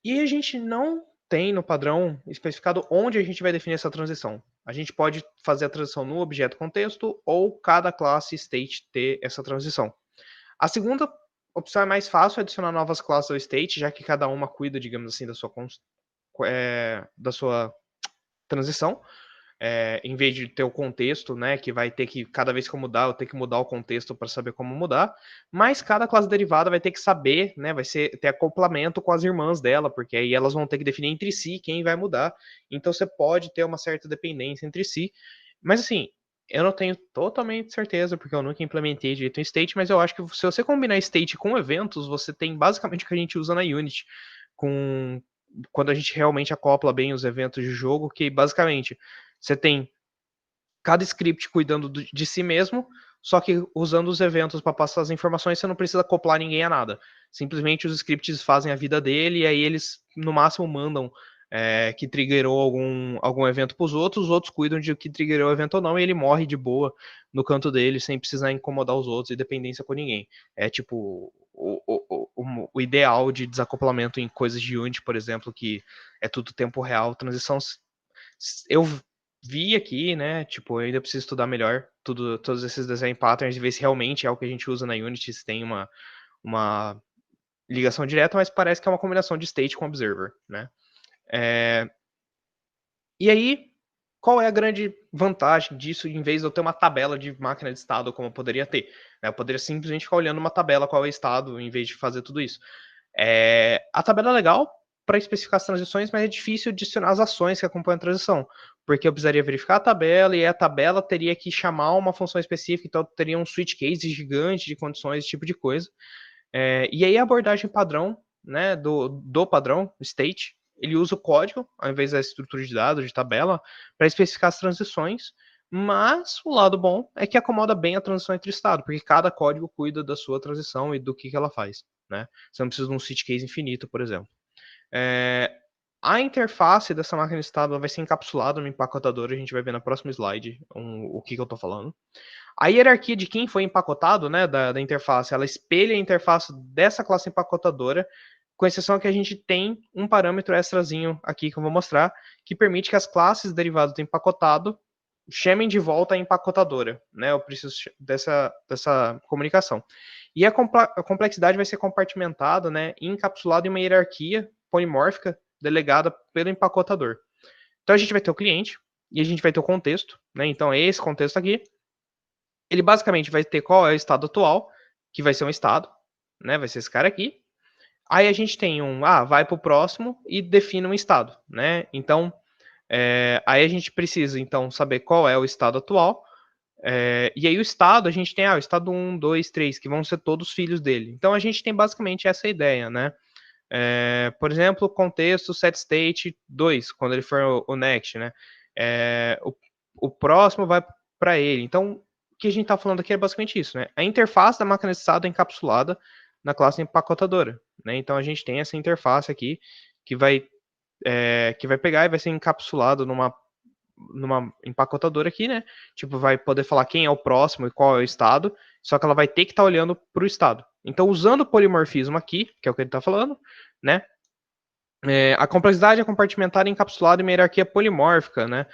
E a gente não tem no padrão especificado onde a gente vai definir essa transição. A gente pode fazer a transição no objeto contexto ou cada classe state ter essa transição. A segunda opção é mais fácil, adicionar novas classes ao state, já que cada uma cuida, digamos assim, da sua transição. Em vez de ter o contexto, né, que vai ter que, cada vez que eu mudar, eu ter que mudar o contexto para saber como mudar, mas cada classe derivada vai ter que saber, né, vai ter acoplamento com as irmãs dela, porque aí elas vão ter que definir entre si quem vai mudar, então você pode ter uma certa dependência entre si, mas assim, eu não tenho totalmente certeza, porque eu nunca implementei direito em state, mas eu acho que se você combinar state com eventos, você tem basicamente o que a gente usa na Unity, quando a gente realmente acopla bem os eventos de jogo, que basicamente você tem cada script cuidando de si mesmo, só que usando os eventos para passar as informações, você não precisa acoplar ninguém a nada. Simplesmente os scripts fazem a vida dele e aí eles, no máximo, mandam que triggerou algum evento para os outros cuidam de que triggerou o evento ou não, e ele morre de boa no canto dele, sem precisar incomodar os outros e dependência com ninguém. É tipo o ideal de desacoplamento em coisas de Unity, por exemplo, que é tudo tempo real, transição. Eu vi aqui, né? Tipo, eu ainda preciso estudar melhor todos esses design patterns e ver se realmente é o que a gente usa na Unity, se tem uma ligação direta, mas parece que é uma combinação de state com observer, né? E aí, qual é a grande vantagem disso, em vez de eu ter uma tabela de máquina de estado, como eu poderia ter? Né? Eu poderia simplesmente ficar olhando uma tabela qual é o estado, em vez de fazer tudo isso. A tabela é legal para especificar as transições, mas é difícil adicionar as ações que acompanham a transição, porque eu precisaria verificar a tabela, e a tabela teria que chamar uma função específica, então teria um switch case gigante de condições, esse tipo de coisa. E aí a abordagem padrão, né, do padrão, state, ele usa o código, ao invés da estrutura de dados, de tabela, para especificar as transições, mas o lado bom é que acomoda bem a transição entre estado, porque cada código cuida da sua transição e do que ela faz, né? Você não precisa de um switch case infinito, por exemplo. A interface dessa máquina de estado vai ser encapsulada no empacotador, a gente vai ver na próxima slide o que eu estou falando. A hierarquia de quem foi empacotado, né, da interface, ela espelha a interface dessa classe empacotadora, com exceção que a gente tem um parâmetro extrazinho aqui que eu vou mostrar, que permite que as classes derivadas do empacotado chamem de volta a empacotadora, né? Eu preciso dessa comunicação. E a complexidade vai ser compartimentada, né, e encapsulada em uma hierarquia polimórfica delegada pelo empacotador. Então a gente vai ter o cliente e a gente vai ter o contexto, né? Então é esse contexto aqui. Ele basicamente vai ter qual é o estado atual, que vai ser um estado, né? Vai ser esse cara aqui. Aí a gente tem vai para o próximo e define um estado, né? Então, aí a gente precisa, então, saber qual é o estado atual. E aí o estado, a gente tem o estado 1, 2, 3, que vão ser todos filhos dele. Então a gente tem basicamente essa ideia, né? Por exemplo, contexto set state 2, quando ele for o next, né? O próximo vai para ele. Então, o que a gente está falando aqui é basicamente isso, né? A interface da máquina de estado é encapsulada na classe empacotadora, né? Então a gente tem essa interface aqui que vai pegar e vai ser encapsulado numa empacotadora aqui, né? Tipo, vai poder falar quem é o próximo e qual é o estado, só que ela vai ter que estar olhando para o estado. Então, usando o polimorfismo aqui, que é o que ele está falando, né? A complexidade é compartimentada e encapsulada em uma hierarquia polimórfica, né?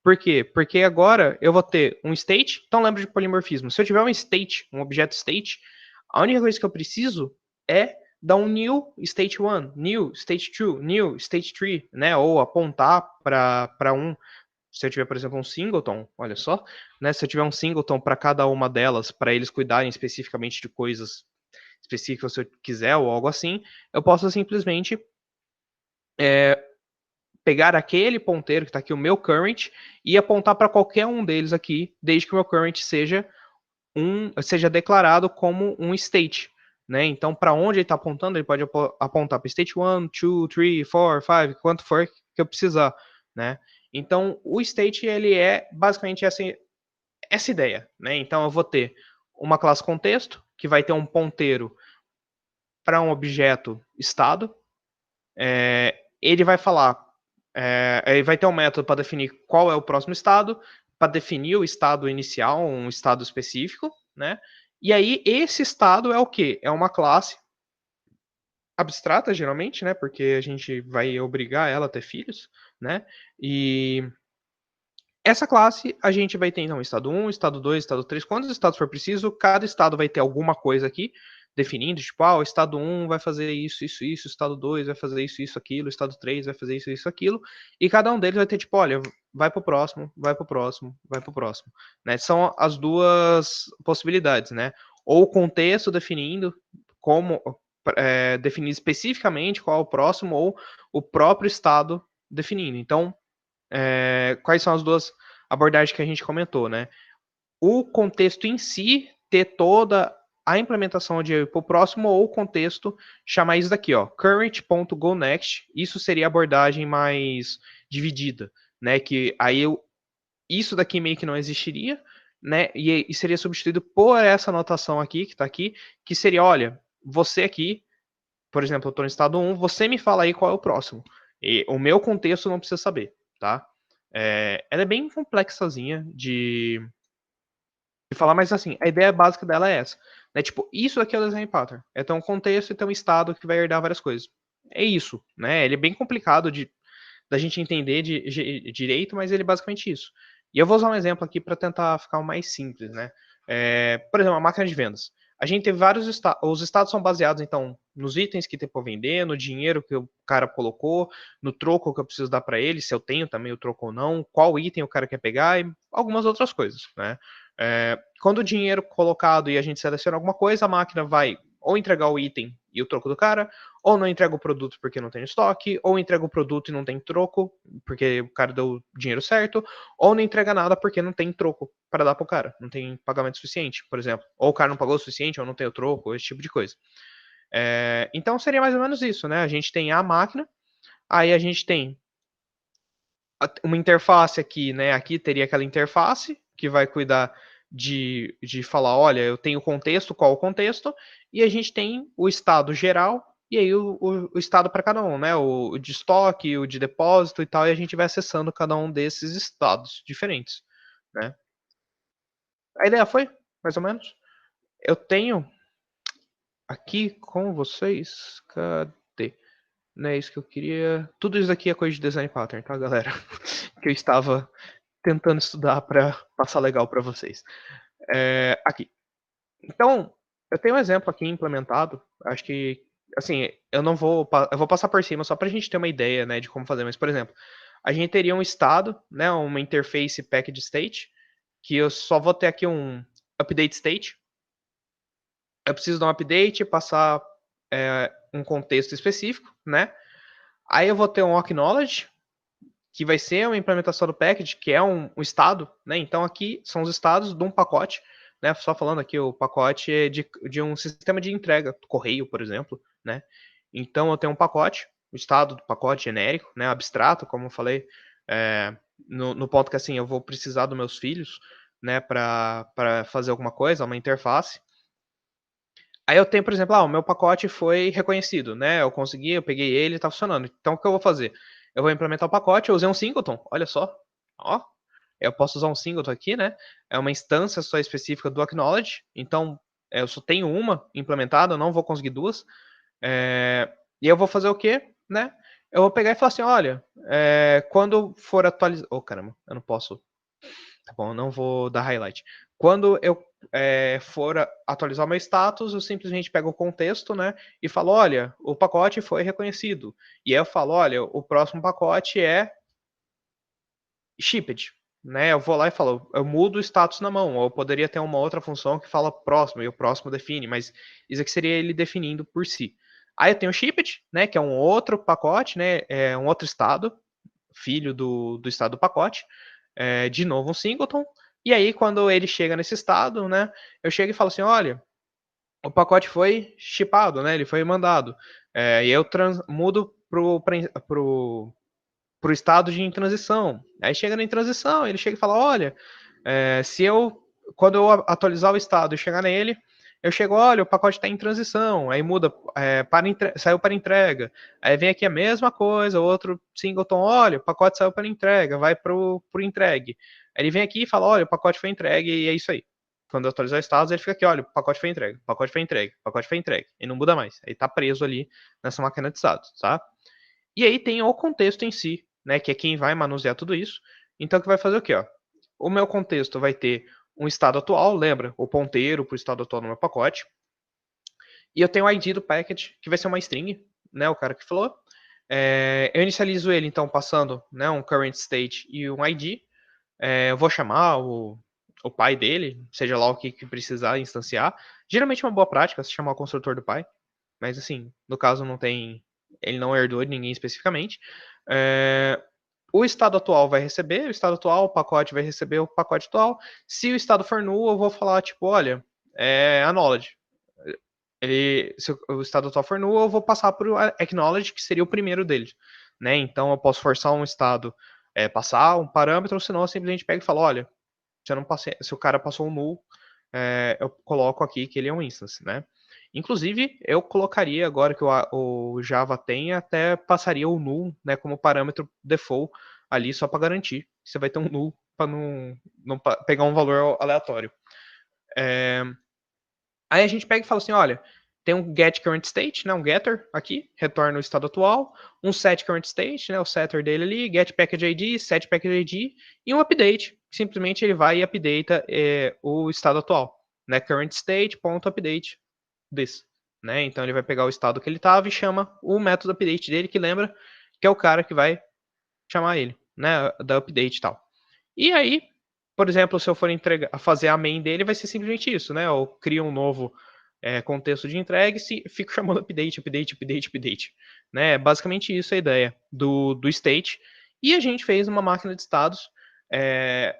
Por quê? Porque agora eu vou ter um state, então lembra de polimorfismo. Se eu tiver um state, um objeto state, a única coisa que eu preciso é dar um new state 1, new state 2, new state 3, né? Ou apontar para um. Se eu tiver, por exemplo, um singleton, olha só, né? Se eu tiver um singleton para cada uma delas, para eles cuidarem especificamente de coisas específicas, se eu quiser, ou algo assim, eu posso simplesmente pegar aquele ponteiro que está aqui, o meu current, e apontar para qualquer um deles aqui, desde que o meu current seja declarado como um state. Né? Então, para onde ele está apontando, ele pode apontar para state 1, 2, 3, 4, 5, quanto for que eu precisar. Né? Então, o state ele é basicamente essa ideia. Né? Então, eu vou ter uma classe contexto, que vai ter um ponteiro para um objeto estado. Ele vai falar, ele vai ter um método para definir qual é o próximo estado, para definir o estado inicial, um estado específico, né? E aí, esse estado é o quê? É uma classe abstrata, geralmente, né? Porque a gente vai obrigar ela a ter filhos, né? E essa classe, a gente vai ter, então, estado 1, estado 2, estado 3. Quantos estados for preciso, cada estado vai ter alguma coisa aqui, definindo, tipo, o estado 1 vai fazer isso, isso, isso, estado 2 vai fazer isso, isso, aquilo, estado 3 vai fazer isso, isso, aquilo, e cada um deles vai ter, tipo, olha, vai pro próximo, vai pro próximo, vai pro próximo, né? São as duas possibilidades, né? Ou o contexto definindo como, definir especificamente qual é o próximo, ou o próprio estado definindo. Então, quais são as duas abordagens que a gente comentou, né? O contexto em si ter toda a implementação de para o próximo, ou o contexto chamar isso daqui, ó, current.goNext. Isso seria a abordagem mais dividida, né? Que aí isso daqui meio que não existiria, né? E seria substituído por essa anotação aqui, que está aqui, que seria, olha, você aqui, por exemplo, eu estou no estado 1, você me fala aí qual é o próximo. E o meu contexto não precisa saber, tá? Ela é bem complexazinha de falar, mas assim, a ideia básica dela é essa. Né? Tipo, isso aqui é o design pattern. É ter um contexto e ter um estado que vai herdar várias coisas. É isso, né? Ele é bem complicado da gente entender direito, mas ele é basicamente isso. E eu vou usar um exemplo aqui para tentar ficar o mais simples, né? Por exemplo, a máquina de vendas. A gente teve vários estados. Os estados são baseados, então, nos itens que tem para vender, no dinheiro que o cara colocou, no troco que eu preciso dar para ele, se eu tenho também o troco ou não, qual item o cara quer pegar e algumas outras coisas, né? Quando o dinheiro colocado e a gente seleciona alguma coisa, a máquina vai ou entregar o item e o troco do cara, ou não entrega o produto porque não tem estoque, ou entrega o produto e não tem troco, porque o cara deu o dinheiro certo, ou não entrega nada porque não tem troco para dar pro cara, não tem pagamento suficiente, por exemplo. Ou o cara não pagou o suficiente, ou não tem o troco, esse tipo de coisa. Então seria mais ou menos isso, né? A gente tem a máquina, aí a gente tem uma interface aqui, né? Aqui teria aquela interface que vai cuidar de falar, olha, eu tenho o contexto, qual o contexto, e a gente tem o estado geral, e aí o estado para cada um, né? O de estoque, o de depósito e tal, e a gente vai acessando cada um desses estados diferentes, né? A ideia foi, mais ou menos. Eu tenho aqui com vocês, cadê? Não é isso que eu queria. Tudo isso aqui é coisa de design pattern, tá, galera? Que eu estava tentando estudar para passar legal para vocês. Aqui. Então, eu tenho um exemplo aqui implementado. Acho que, assim, eu vou passar por cima só para a gente ter uma ideia, né, de como fazer. Mas, por exemplo, a gente teria um estado, né, uma interface package state, que eu só vou ter aqui um update state. Eu preciso dar um update, passar um contexto específico, né? Aí eu vou ter um acknowledge, que vai ser uma implementação do package, que é um estado, né? Então aqui são os estados de um pacote, né? Só falando aqui, o pacote é de um sistema de entrega, correio, por exemplo, né? Então eu tenho um pacote, o estado do pacote genérico, né? Abstrato, como eu falei, no ponto que assim, eu vou precisar dos meus filhos, né? Para fazer alguma coisa, uma interface. Aí eu tenho, por exemplo, o meu pacote foi reconhecido, né? Eu peguei ele, tá funcionando. Então o que eu vou fazer? Eu vou implementar o pacote, eu usei um singleton, olha só. Ó, eu posso usar um singleton aqui, né? É uma instância só específica do acknowledge. Então, eu só tenho uma implementada, eu não vou conseguir duas. E eu vou fazer o quê, né? Eu vou pegar e falar assim, olha, quando for atualizar... Oh, caramba, eu não posso... Tá bom, eu não vou dar highlight. Quando eu for atualizar o meu status, eu simplesmente pego o contexto, né, e falo, olha, o pacote foi reconhecido. E aí eu falo, olha, o próximo pacote é shipped, né? Eu vou lá e falo, eu mudo o status na mão, ou eu poderia ter uma outra função que fala próximo, e o próximo define, mas isso aqui seria ele definindo por si. Aí eu tenho o shipped, né, que é um outro pacote, né, é um outro estado, filho do estado do pacote, de novo um singleton, e aí quando ele chega nesse estado, né, eu chego e falo assim, olha, o pacote foi shippado, né, ele foi mandado, e eu mudo pro estado de em transição. Aí chega na transição, ele chega e fala, olha, quando eu atualizar o estado e chegar nele, eu chego, olha, o pacote está em transição, aí muda, saiu para entrega. Aí vem aqui a mesma coisa, outro singleton, olha, o pacote saiu para entrega, vai pro entregue. Aí ele vem aqui e fala, olha, o pacote foi entregue e é isso aí. Quando eu atualizar o estado, ele fica aqui, olha, o pacote foi entregue, o pacote foi entregue, o pacote foi entregue. E não muda mais. Aí tá preso ali nessa máquina de status, tá? E aí tem o contexto em si, né, que é quem vai manusear tudo isso. Então, que vai fazer o quê? Ó? O meu contexto vai ter um estado atual, lembra? O ponteiro para o estado atual no meu pacote. E eu tenho o ID do package, que vai ser uma string, né, o cara que falou. Eu inicializo ele, então, passando, né, um current state e um ID. Eu vou chamar o pai dele, seja lá o que precisar instanciar. Geralmente é uma boa prática se chamar o construtor do pai. Mas, assim, no caso não tem... Ele não herdou de ninguém especificamente. O estado atual vai receber o estado atual, o pacote vai receber o pacote atual. Se o estado for null, eu vou falar, tipo, olha, acknowledge. Se o estado atual for null, eu vou passar para o acknowledge, que seria o primeiro dele. Né? Então, eu posso forçar um estado passar um parâmetro, ou senão eu simplesmente pego e falo, olha, se o cara passou um null, eu coloco aqui que ele é um instance, né? Inclusive, eu colocaria agora que o Java tem, até passaria o null, né, como parâmetro default ali só para garantir. Você vai ter um null para não pegar um valor aleatório. Aí a gente pega e fala assim, olha, tem um get current state, né, um getter aqui, retorna o estado atual, um set current state, né, o setter dele ali, get package ID, set package ID, e um update, que simplesmente ele vai e updata o estado atual, né, current state.update this, né, então ele vai pegar o estado que ele estava e chama o método update dele, que lembra que é o cara que vai chamar ele, né, da update e tal. E aí, por exemplo, se eu for fazer a main dele, vai ser simplesmente isso, né? Eu crio um novo contexto de entrega e fico chamando update, né? Basicamente isso é a ideia do state. E a gente fez uma máquina de estados.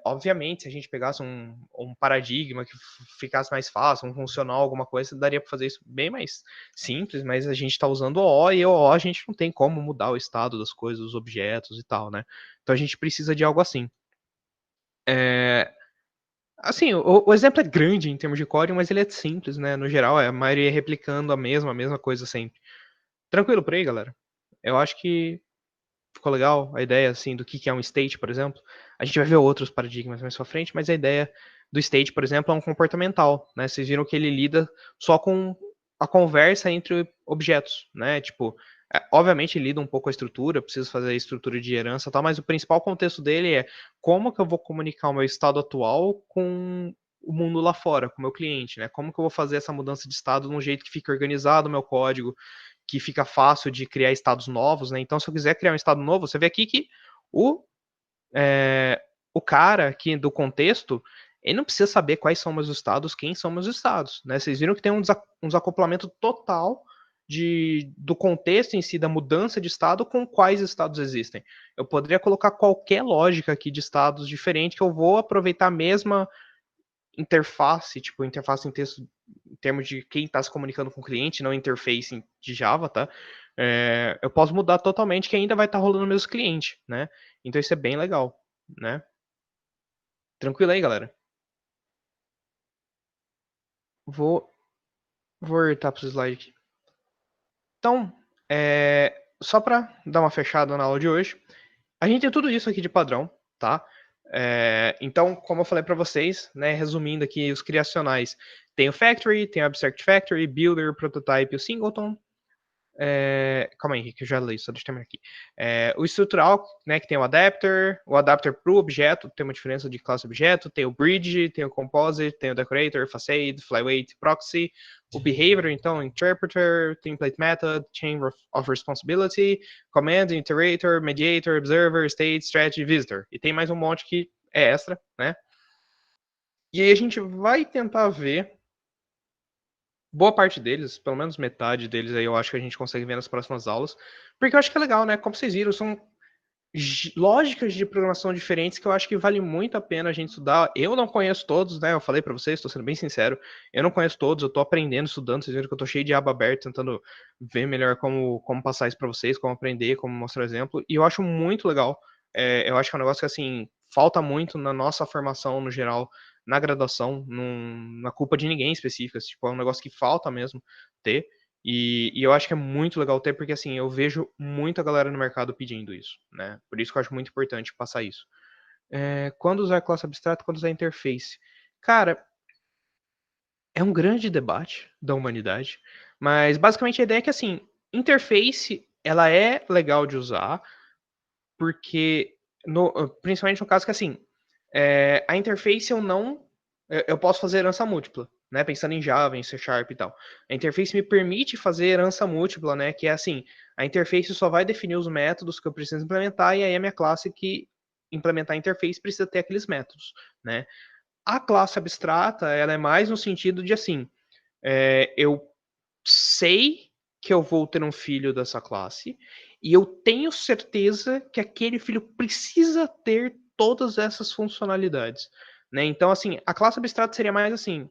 Obviamente, se a gente pegasse um paradigma que ficasse mais fácil, um funcional, alguma coisa, daria para fazer isso bem mais simples, mas a gente está usando o OO, e o OO a gente não tem como mudar o estado das coisas, os objetos e tal, né? Então a gente precisa de algo assim. Assim, o exemplo é grande em termos de código, mas ele é simples, né? No geral, a maioria é replicando a mesma coisa sempre. Tranquilo por aí, galera? Eu acho que ficou legal a ideia, assim, do que é um state, por exemplo. A gente vai ver outros paradigmas mais pra frente, mas a ideia do state, por exemplo, é um comportamental, né? Vocês viram que ele lida só com a conversa entre objetos, né? Tipo, obviamente ele lida um pouco com a estrutura, preciso fazer a estrutura de herança e tal, mas o principal contexto dele é como que eu vou comunicar o meu estado atual com o mundo lá fora, com o meu cliente, né? Como que eu vou fazer essa mudança de estado de um jeito que fique organizado o meu código, que fica fácil de criar estados novos, né? Então, se eu quiser criar um estado novo, você vê aqui que o, o cara aqui do contexto, ele não precisa saber quais são meus estados, quem são meus estados, né? Vocês viram que tem um desacoplamento total do contexto em si, da mudança de estado com quais estados existem. Eu poderia colocar qualquer lógica aqui de estados diferente que eu vou aproveitar a mesma interface, tipo, interface em texto em termos de quem está se comunicando com o cliente, não interface de Java, tá? Eu posso mudar totalmente que ainda vai estar rolando no meus clientes, né? Então isso é bem legal, né? Tranquilo aí, galera? Vou voltar para o slide aqui. Então, só para dar uma fechada na aula de hoje, a gente tem tudo isso aqui de padrão, tá? Então, como eu falei para vocês, né, resumindo aqui os criacionais, tem o Factory, tem o Abstract Factory, Builder, Prototype e o Singleton. Calma aí, que eu já li, só deixa eu terminar aqui. O estrutural, né, que tem o adapter para o objeto, tem uma diferença de classe objeto, tem o bridge, tem o composite, tem o decorator, facade, flyweight, proxy, o behavior, então, interpreter, template method, chain of responsibility, command, iterator, mediator, observer, state, strategy, visitor. E tem mais um monte que é extra, né? E aí a gente vai tentar ver boa parte deles, pelo menos metade deles aí eu acho que a gente consegue ver nas próximas aulas, porque eu acho que é legal, né? Como vocês viram, são lógicas de programação diferentes que eu acho que vale muito a pena a gente estudar. Eu não conheço todos, né? Eu falei para vocês, estou sendo bem sincero, eu não conheço todos, eu estou aprendendo, estudando, vocês viram que eu estou cheio de aba aberta, tentando ver melhor como passar isso para vocês, como aprender, como mostrar exemplo, e eu acho muito legal. Eu acho que é um negócio que, assim, falta muito na nossa formação no geral, na graduação, na culpa de ninguém específica, tipo, é um negócio que falta mesmo ter, e eu acho que é muito legal ter, porque assim, eu vejo muita galera no mercado pedindo isso, né? Por isso que eu acho muito importante passar isso. Quando usar classe abstrata, quando usar interface? Cara, é um grande debate da humanidade, mas basicamente a ideia é que assim, interface, ela é legal de usar, porque, principalmente no caso que assim, a interface eu posso fazer herança múltipla, né? Pensando em Java, em C# e tal. A interface me permite fazer herança múltipla, né? Que é assim, a interface só vai definir os métodos que eu preciso implementar e aí a minha classe que implementar a interface precisa ter aqueles métodos, né? A classe abstrata, ela é mais no sentido de assim, eu sei que eu vou ter um filho dessa classe e eu tenho certeza que aquele filho precisa ter todas essas funcionalidades, né? Então, assim, a classe abstrata seria mais assim: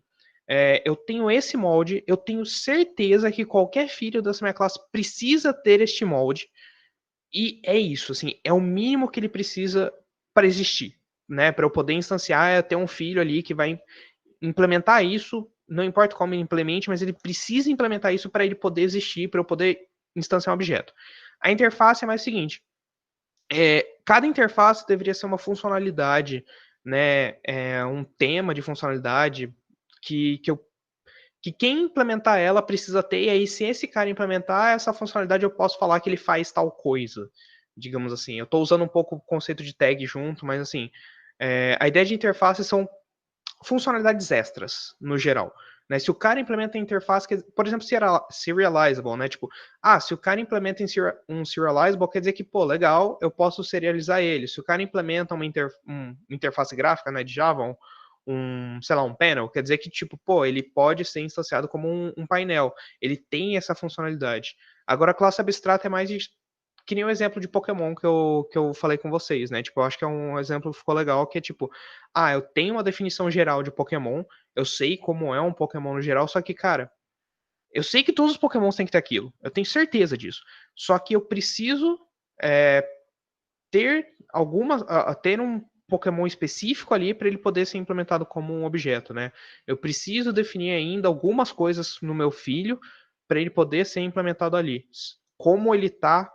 eu tenho esse molde, eu tenho certeza que qualquer filho dessa minha classe precisa ter este molde, E é isso, assim, é o mínimo que ele precisa para existir, né? Para eu poder instanciar, é ter um filho ali que vai implementar isso, não importa como ele implemente, mas ele precisa implementar isso para ele poder existir, para eu poder instanciar um objeto. A interface é mais o seguinte: cada interface deveria ser uma funcionalidade, né? Um tema de funcionalidade que quem implementar ela precisa ter, e aí se esse cara implementar essa funcionalidade, eu posso falar que ele faz tal coisa, digamos assim. Eu estou usando um pouco o conceito de tag junto, mas assim, a ideia de interface são funcionalidades extras, no geral. Né? Se o cara implementa a interface, por exemplo, serializable, né? Tipo, se o cara implementa um serializable, quer dizer que, pô, legal, eu posso serializar ele. Se o cara implementa uma interface gráfica, né, de Java, sei lá, um panel, quer dizer que, tipo, pô, ele pode ser instanciado como um painel. Ele tem essa funcionalidade. Agora, a classe abstrata é mais que nem o exemplo de Pokémon que eu falei com vocês, né? Tipo, eu acho que é um exemplo que ficou legal, que é tipo, eu tenho uma definição geral de Pokémon, eu sei como é um Pokémon no geral, só que, cara, eu sei que todos os Pokémons têm que ter aquilo. Eu tenho certeza disso. Só que eu preciso ter ter um Pokémon específico ali para ele poder ser implementado como um objeto, né? Eu preciso definir ainda algumas coisas no meu filho para ele poder ser implementado ali. Como ele tá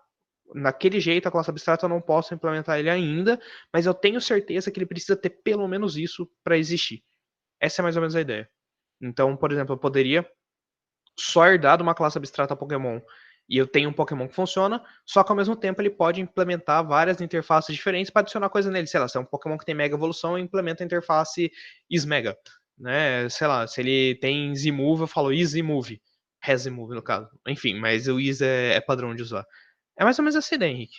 naquele jeito, a classe abstrata eu não posso implementar ele ainda, mas eu tenho certeza que ele precisa ter pelo menos isso para existir. Essa é mais ou menos a ideia. Então, por exemplo, eu poderia só herdar de uma classe abstrata Pokémon e eu tenho um Pokémon que funciona, só que ao mesmo tempo ele pode implementar várias interfaces diferentes para adicionar coisa nele. Sei lá, se é um Pokémon que tem Mega Evolução, eu implemento a interface Ismega. Né? Sei lá, se ele tem Z-Move, eu falo Easy-Move. Has-Move, no caso. Enfim, mas o Is é padrão de usar. É mais ou menos essa ideia, Henrique.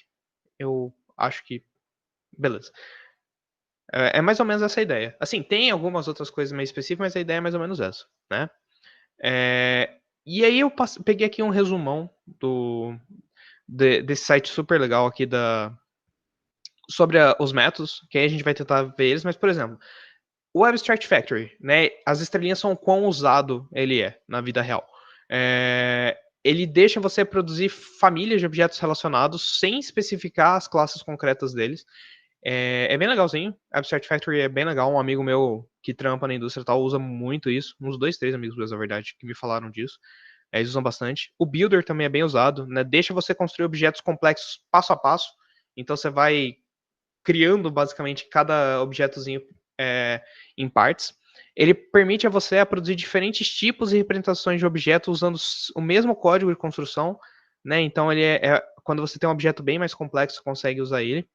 Eu acho que. Beleza. É mais ou menos essa ideia. Assim, tem algumas outras coisas meio específicas, mas a ideia é mais ou menos essa, né? E aí eu peguei aqui um resumão desse site super legal aqui sobre os métodos, que aí a gente vai tentar ver eles, mas, por exemplo, o Abstract Factory, né? As estrelinhas são o quão usado ele é na vida real. Ele deixa você produzir famílias de objetos relacionados sem especificar as classes concretas deles. É bem legalzinho. Abstract Factory é bem legal. Um amigo meu que trampa na indústria tal usa muito isso. Uns 2, 3 amigos meus, na verdade, que me falaram disso. Eles usam bastante. O Builder também é bem usado, né? Deixa você construir objetos complexos passo a passo. Então você vai criando basicamente cada objetozinho em partes. Ele permite a você produzir diferentes tipos e representações de objetos usando o mesmo código de construção, né? Então ele quando você tem um objeto bem mais complexo, você consegue usar ele.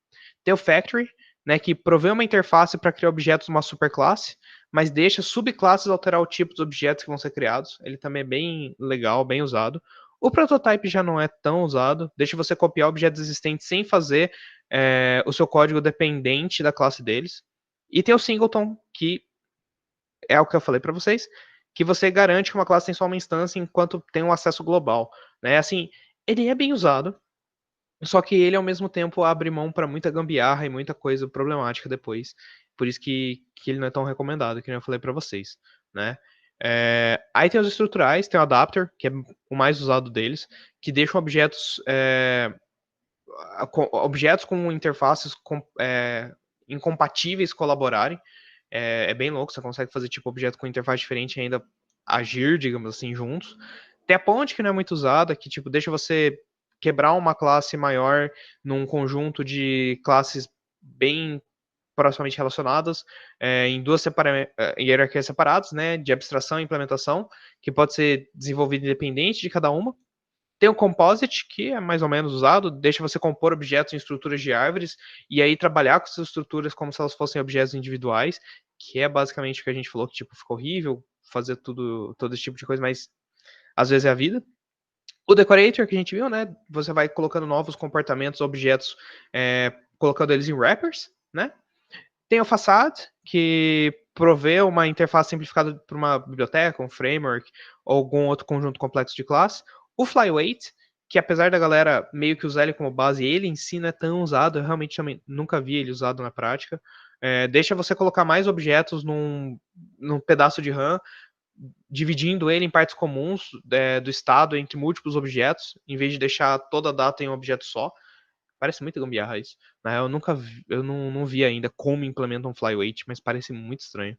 Tem o Factory, né, que provê uma interface para criar objetos de uma superclasse, mas deixa subclasses alterar o tipo dos objetos que vão ser criados. Ele também é bem legal, bem usado. O Prototype já não é tão usado, deixa você copiar objetos existentes sem fazer o seu código dependente da classe deles. E tem o Singleton, que é o que eu falei para vocês, que você garante que uma classe tem só uma instância enquanto tem um acesso global. Né? Assim, ele é bem usado, só que ele, ao mesmo tempo, abre mão para muita gambiarra e muita coisa problemática depois. Por isso que ele não é tão recomendado, que eu falei para vocês, né? Aí tem os estruturais, tem o adapter, que é o mais usado deles, que deixam objetos com interfaces incompatíveis colaborarem. É bem louco, você consegue fazer tipo objeto com interface diferente e ainda agir, digamos assim, juntos. Tem a ponte, que não é muito usada, que tipo deixa você quebrar uma classe maior num conjunto de classes bem proximamente relacionadas, em duas hierarquias separadas, né, de abstração e implementação, que pode ser desenvolvida independente de cada uma. Tem o Composite, que é mais ou menos usado, deixa você compor objetos em estruturas de árvores e aí trabalhar com essas estruturas como se elas fossem objetos individuais, que é basicamente o que a gente falou, que tipo, ficou horrível fazer todo esse tipo de coisa, mas às vezes é a vida. O Decorator, que a gente viu, né? Você vai colocando novos comportamentos, objetos, colocando eles em wrappers, né? Tem o Facade, que provê uma interface simplificada para uma biblioteca, um framework ou algum outro conjunto complexo de classe. O Flyweight, que apesar da galera meio que usar ele como base, ele em si não é tão usado, eu realmente também nunca vi ele usado na prática. Deixa você colocar mais objetos num pedaço de RAM, dividindo ele em partes comuns do estado entre múltiplos objetos, em vez de deixar toda a data em um objeto só. Parece muito gambiarra isso. Na real, eu não vi ainda como implementa um flyweight, mas parece muito estranho.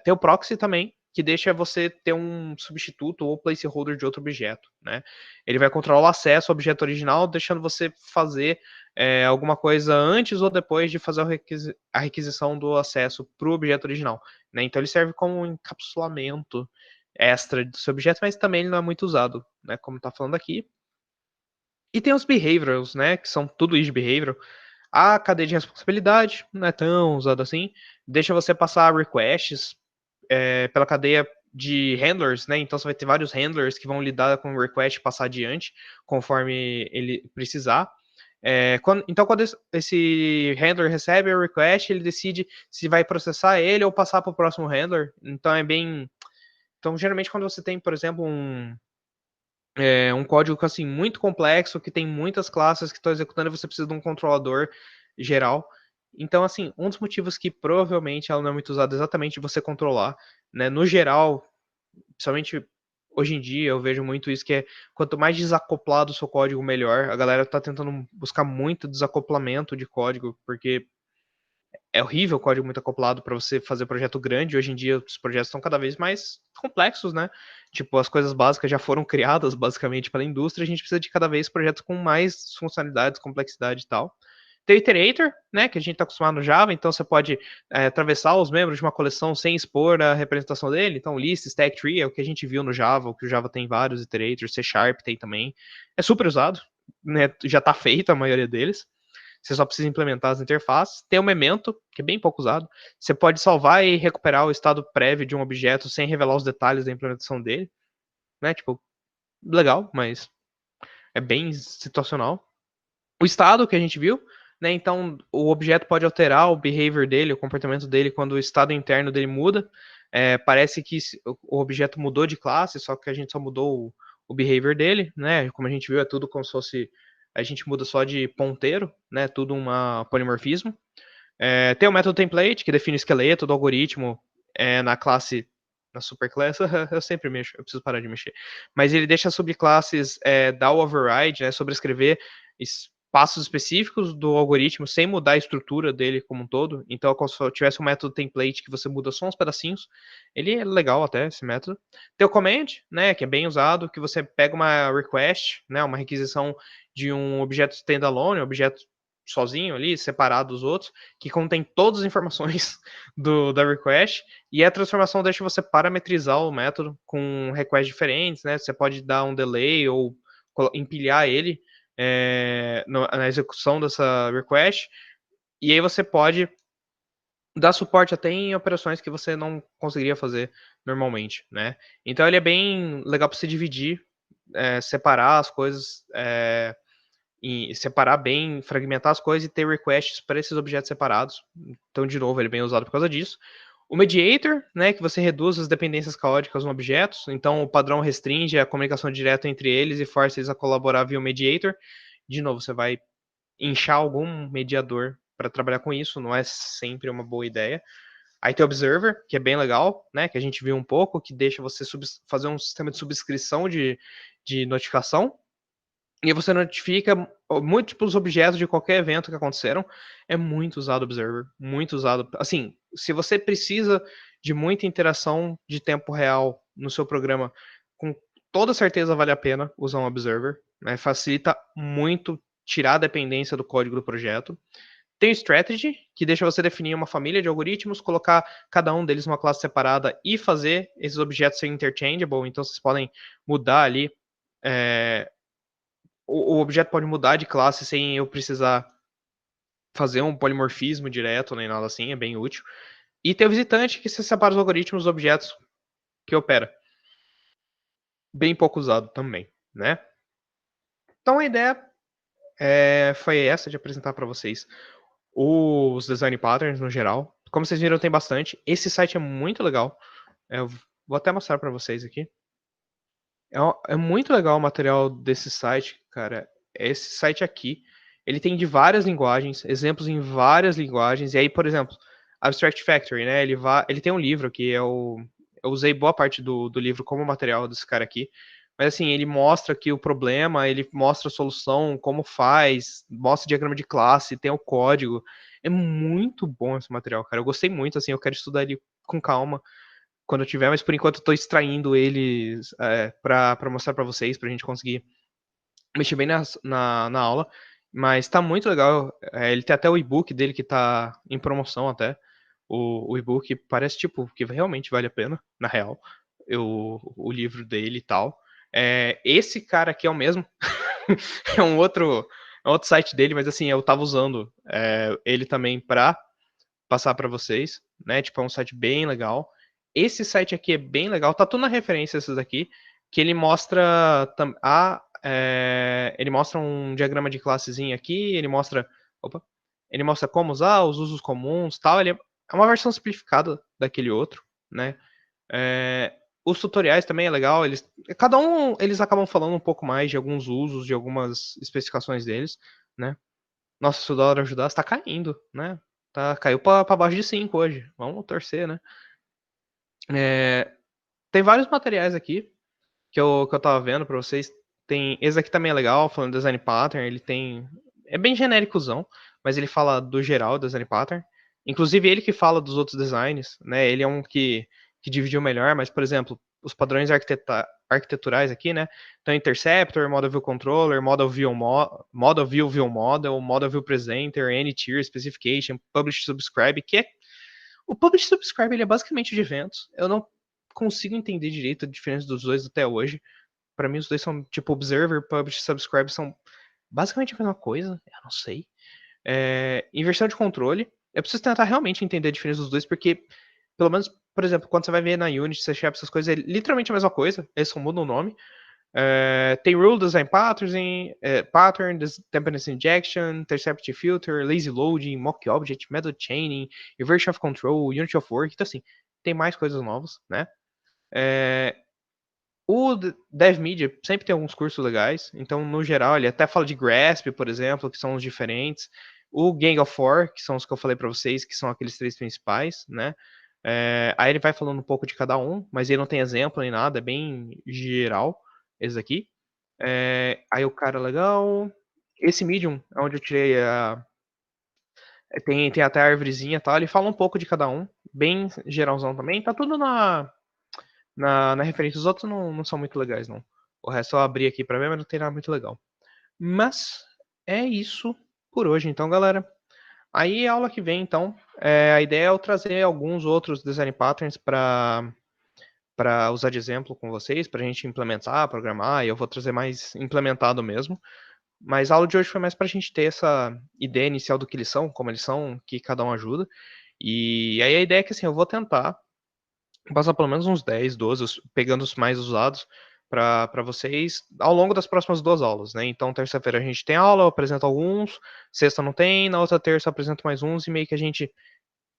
Tem o proxy também, que deixa você ter um substituto ou placeholder de outro objeto, né? Ele vai controlar o acesso ao objeto original, deixando você fazer alguma coisa antes ou depois de fazer a requisição do acesso para o objeto original, né? Então ele serve como um encapsulamento extra do seu objeto, mas também ele não é muito usado, né? Como está falando aqui. E tem os behaviorals, né? Que são tudo isso de behavioral. A cadeia de responsabilidade não é tão usada assim. Deixa você passar requests pela cadeia de handlers, né? Então você vai ter vários handlers que vão lidar com o request e passar adiante conforme ele precisar. Então, quando esse handler recebe o request, ele decide se vai processar ele ou passar para o próximo handler. Então é bem. Então, geralmente, quando você tem, por exemplo, um código assim muito complexo, que tem muitas classes que estão executando, você precisa de um controlador geral. Então, assim, um dos motivos que provavelmente ela não é muito usada é exatamente você controlar, né? No geral, principalmente hoje em dia, eu vejo muito isso, que é quanto mais desacoplado o seu código, melhor. A galera tá tentando buscar muito desacoplamento de código, porque é horrível o código muito acoplado para você fazer projeto grande. Hoje em dia, os projetos estão cada vez mais complexos, né? Tipo, as coisas básicas já foram criadas basicamente pela indústria. A gente precisa de cada vez projetos com mais funcionalidades, complexidade e tal. Tem o iterator, né? Que a gente está acostumado no Java, então você pode atravessar os membros de uma coleção sem expor a representação dele. Então, list, stack tree é o que a gente viu no Java, o que o Java tem vários iterators, C Sharp tem também. É super usado, né? Já está feito a maioria deles. Você só precisa implementar as interfaces. Tem o Memento, que é bem pouco usado. Você pode salvar e recuperar o estado prévio de um objeto sem revelar os detalhes da implementação dele. Né? Tipo, legal, mas é bem situacional. O estado que a gente viu, né? Então, o objeto pode alterar o behavior dele, o comportamento dele, quando o estado interno dele muda. Parece que o objeto mudou de classe, só que a gente só mudou o behavior dele, né? Como a gente viu, é tudo como se fosse a gente muda só de ponteiro, né? Tudo uma polimorfismo. Tem o método template, que define o esqueleto do algoritmo na classe, na superclass. Eu sempre mexo, eu preciso parar de mexer. Mas ele deixa subclasses da override, né? Sobrescrever passos específicos do algoritmo sem mudar a estrutura dele como um todo. Então, como se tivesse um método template que você muda só uns pedacinhos, ele é legal até, esse método. Tem o command, né, que é bem usado, que você pega uma request, né, uma requisição de um objeto standalone, um objeto sozinho ali, separado dos outros, que contém todas as informações da request, e a transformação deixa você parametrizar o método com requests diferentes, né? Você pode dar um delay ou empilhar ele na execução dessa request, e aí você pode dar suporte até em operações que você não conseguiria fazer normalmente, né? Então ele é bem legal para você dividir, separar as coisas, e separar bem, fragmentar as coisas e ter requests para esses objetos separados. Então, de novo, ele é bem usado por causa disso. O mediator, né, que você reduz as dependências caóticas no objetos. Então, o padrão restringe a comunicação direta entre eles e força eles a colaborar via o mediator. De novo, você vai inchar algum mediador para trabalhar com isso, não é sempre uma boa ideia. Aí tem o Observer, que é bem legal, né, que a gente viu um pouco, que deixa você fazer um sistema de subscrição de notificação. E você notifica múltiplos objetos de qualquer evento que aconteceram. É muito usado o Observer, muito usado. Assim, se você precisa de muita interação de tempo real no seu programa, com toda certeza vale a pena usar um Observer, né? Facilita muito tirar a dependência do código do projeto. Tem o Strategy, que deixa você definir uma família de algoritmos, colocar cada um deles numa classe separada e fazer esses objetos serem interchangeable. Então, vocês podem mudar ali o objeto pode mudar de classe sem eu precisar fazer um polimorfismo direto nem nada assim, é bem útil. E tem o visitante, que se separa os algoritmos dos objetos que opera. Bem pouco usado também, né? Então a ideia foi essa de apresentar para vocês os design patterns no geral. Como vocês viram, tem bastante. Esse site é muito legal. Eu vou até mostrar para vocês aqui. É muito legal o material desse site, cara. Esse site aqui, ele tem de várias linguagens, exemplos em várias linguagens. E aí, por exemplo, Abstract Factory, né? Ele tem um livro que eu usei boa parte do livro como material desse cara aqui, mas assim, ele mostra aqui o problema, ele mostra a solução, como faz, mostra o diagrama de classe, tem o código. É muito bom esse material, cara. Eu gostei muito, assim, eu quero estudar ele com calma quando eu tiver, mas por enquanto eu tô extraindo eles pra mostrar pra vocês, pra gente conseguir mexi bem na aula, mas tá muito legal. Ele tem até o e-book dele que tá em promoção até. O e-book parece tipo que realmente vale a pena, na real. O livro dele e tal. Esse cara aqui é o mesmo. É um outro site dele, mas assim, eu tava usando ele também pra passar pra vocês, né? Tipo, é um site bem legal. Esse site aqui é bem legal, tá tudo na referência esses daqui, que ele mostra ele mostra um diagrama de classezinho aqui, opa, ele mostra como usar, os usos comuns, tal. Ele é uma versão simplificada daquele outro, né? Os tutoriais também é legal, cada um eles acabam falando um pouco mais de alguns usos, de algumas especificações deles, né? Nossa, se o dólar ajudar, está caindo, né? Caiu pra baixo de 5 hoje. Vamos torcer, né? Tem vários materiais aqui que eu tava vendo pra vocês. Esse aqui também é legal, falando de design pattern. Ele tem. É bem genéricozão, mas ele fala do geral design pattern. Inclusive ele que fala dos outros designs, né? Ele é um que dividiu melhor, mas, por exemplo, os padrões arquiteturais aqui, né? Então, Interceptor, Model View Controller, Model View View Model, Model View Presenter, Any Tier, Specification, Publish Subscribe, que é. O Publish Subscribe ele é basicamente de eventos. Eu não consigo entender direito a diferença dos dois até hoje. Pra mim, os dois são tipo Observer, Publish, Subscribe são basicamente a mesma coisa. Eu não sei. Inversão de controle. Eu preciso tentar realmente entender a diferença dos dois, porque, pelo menos, por exemplo, quando você vai ver na Unity, C#, essas coisas, é literalmente a mesma coisa. Eles só mudam o nome. Tem Rule Design Pattern, Dependency Injection, Intercept Filter, Lazy Loading, Mock Object, Method Chaining, Inversion of Control, Unity of Work. Então, assim, tem mais coisas novas, né? O Dev Media sempre tem alguns cursos legais, então, no geral, ele até fala de Grasp, por exemplo, que são os diferentes. O Gang of Four, que são os que eu falei para vocês, que são aqueles 3 principais, né? Aí ele vai falando um pouco de cada um, mas ele não tem exemplo nem nada, é bem geral, esse aqui. Aí o cara legal. Esse Medium, onde eu tirei a. Tem até a árvorezinha e tal, ele fala um pouco de cada um, bem geralzão também. Tá tudo na referência. Os outros não são muito legais, não. O resto eu abri aqui pra ver, mas não tem nada muito legal. Mas é isso por hoje, então, galera. Aí, a aula que vem, então, a ideia é eu trazer alguns outros design patterns para usar de exemplo com vocês, para a gente implementar, programar, e eu vou trazer mais implementado mesmo. Mas a aula de hoje foi mais para a gente ter essa ideia inicial do que eles são, como eles são, que cada um ajuda. E aí a ideia é que assim, eu vou tentar passar pelo menos uns 10, 12, pegando os mais usados para vocês ao longo das próximas 2 aulas, né? Então, terça-feira a gente tem aula, eu apresento alguns, sexta não tem, na outra terça eu apresento mais uns e meio que a gente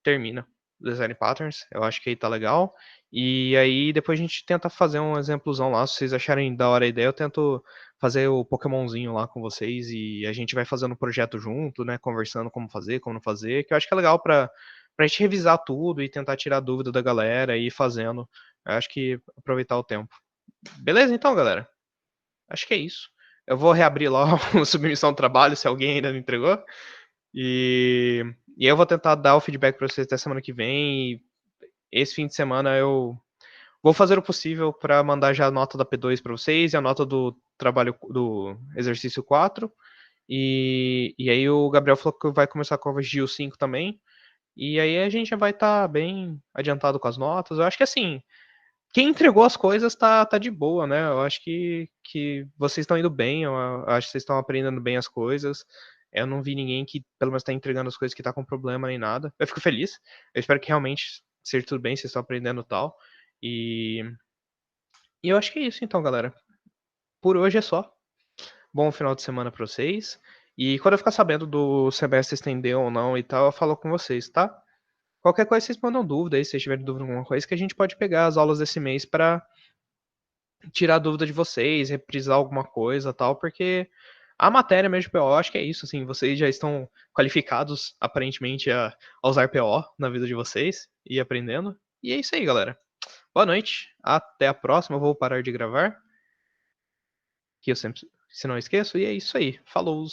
termina o Design Patterns. Eu acho que aí tá legal. E aí depois a gente tenta fazer um exemplozão lá. Se vocês acharem da hora a ideia, eu tento fazer o Pokémonzinho lá com vocês e a gente vai fazendo o projeto junto, né? Conversando como fazer, como não fazer, que eu acho que é legal pra gente revisar tudo e tentar tirar dúvida da galera e ir fazendo. Eu acho que aproveitar o tempo. Beleza, então, galera? Acho que é isso. Eu vou reabrir lá a submissão do trabalho, se alguém ainda não entregou. E eu vou tentar dar o feedback para vocês até semana que vem. E esse fim de semana eu vou fazer o possível para mandar já a nota da P2 para vocês e a nota do trabalho do exercício 4. E aí o Gabriel falou que vai começar a corrigir o 5 também. E aí a gente já vai estar bem adiantado com as notas. Eu acho que assim, quem entregou as coisas tá de boa, né? Eu acho que vocês estão indo bem, eu acho que vocês estão aprendendo bem as coisas. Eu não vi ninguém que, pelo menos, tá entregando as coisas que tá com problema nem nada. Eu fico feliz. Eu espero que realmente seja tudo bem, vocês estão aprendendo e tal. E, e eu acho que é isso então, galera. Por hoje é só. Bom final de semana pra vocês. E quando eu ficar sabendo do semestre estender ou não e tal, eu falo com vocês, tá? Qualquer coisa vocês mandam dúvida aí, se vocês tiverem dúvida em alguma coisa, que a gente pode pegar as aulas desse mês pra tirar a dúvida de vocês, reprisar alguma coisa tal, porque a matéria mesmo de PO, acho que é isso, assim, vocês já estão qualificados, aparentemente, a usar PO na vida de vocês e aprendendo. E é isso aí, galera. Boa noite, até a próxima, eu vou parar de gravar. que eu sempre, se não esqueço, e é isso aí. Falou!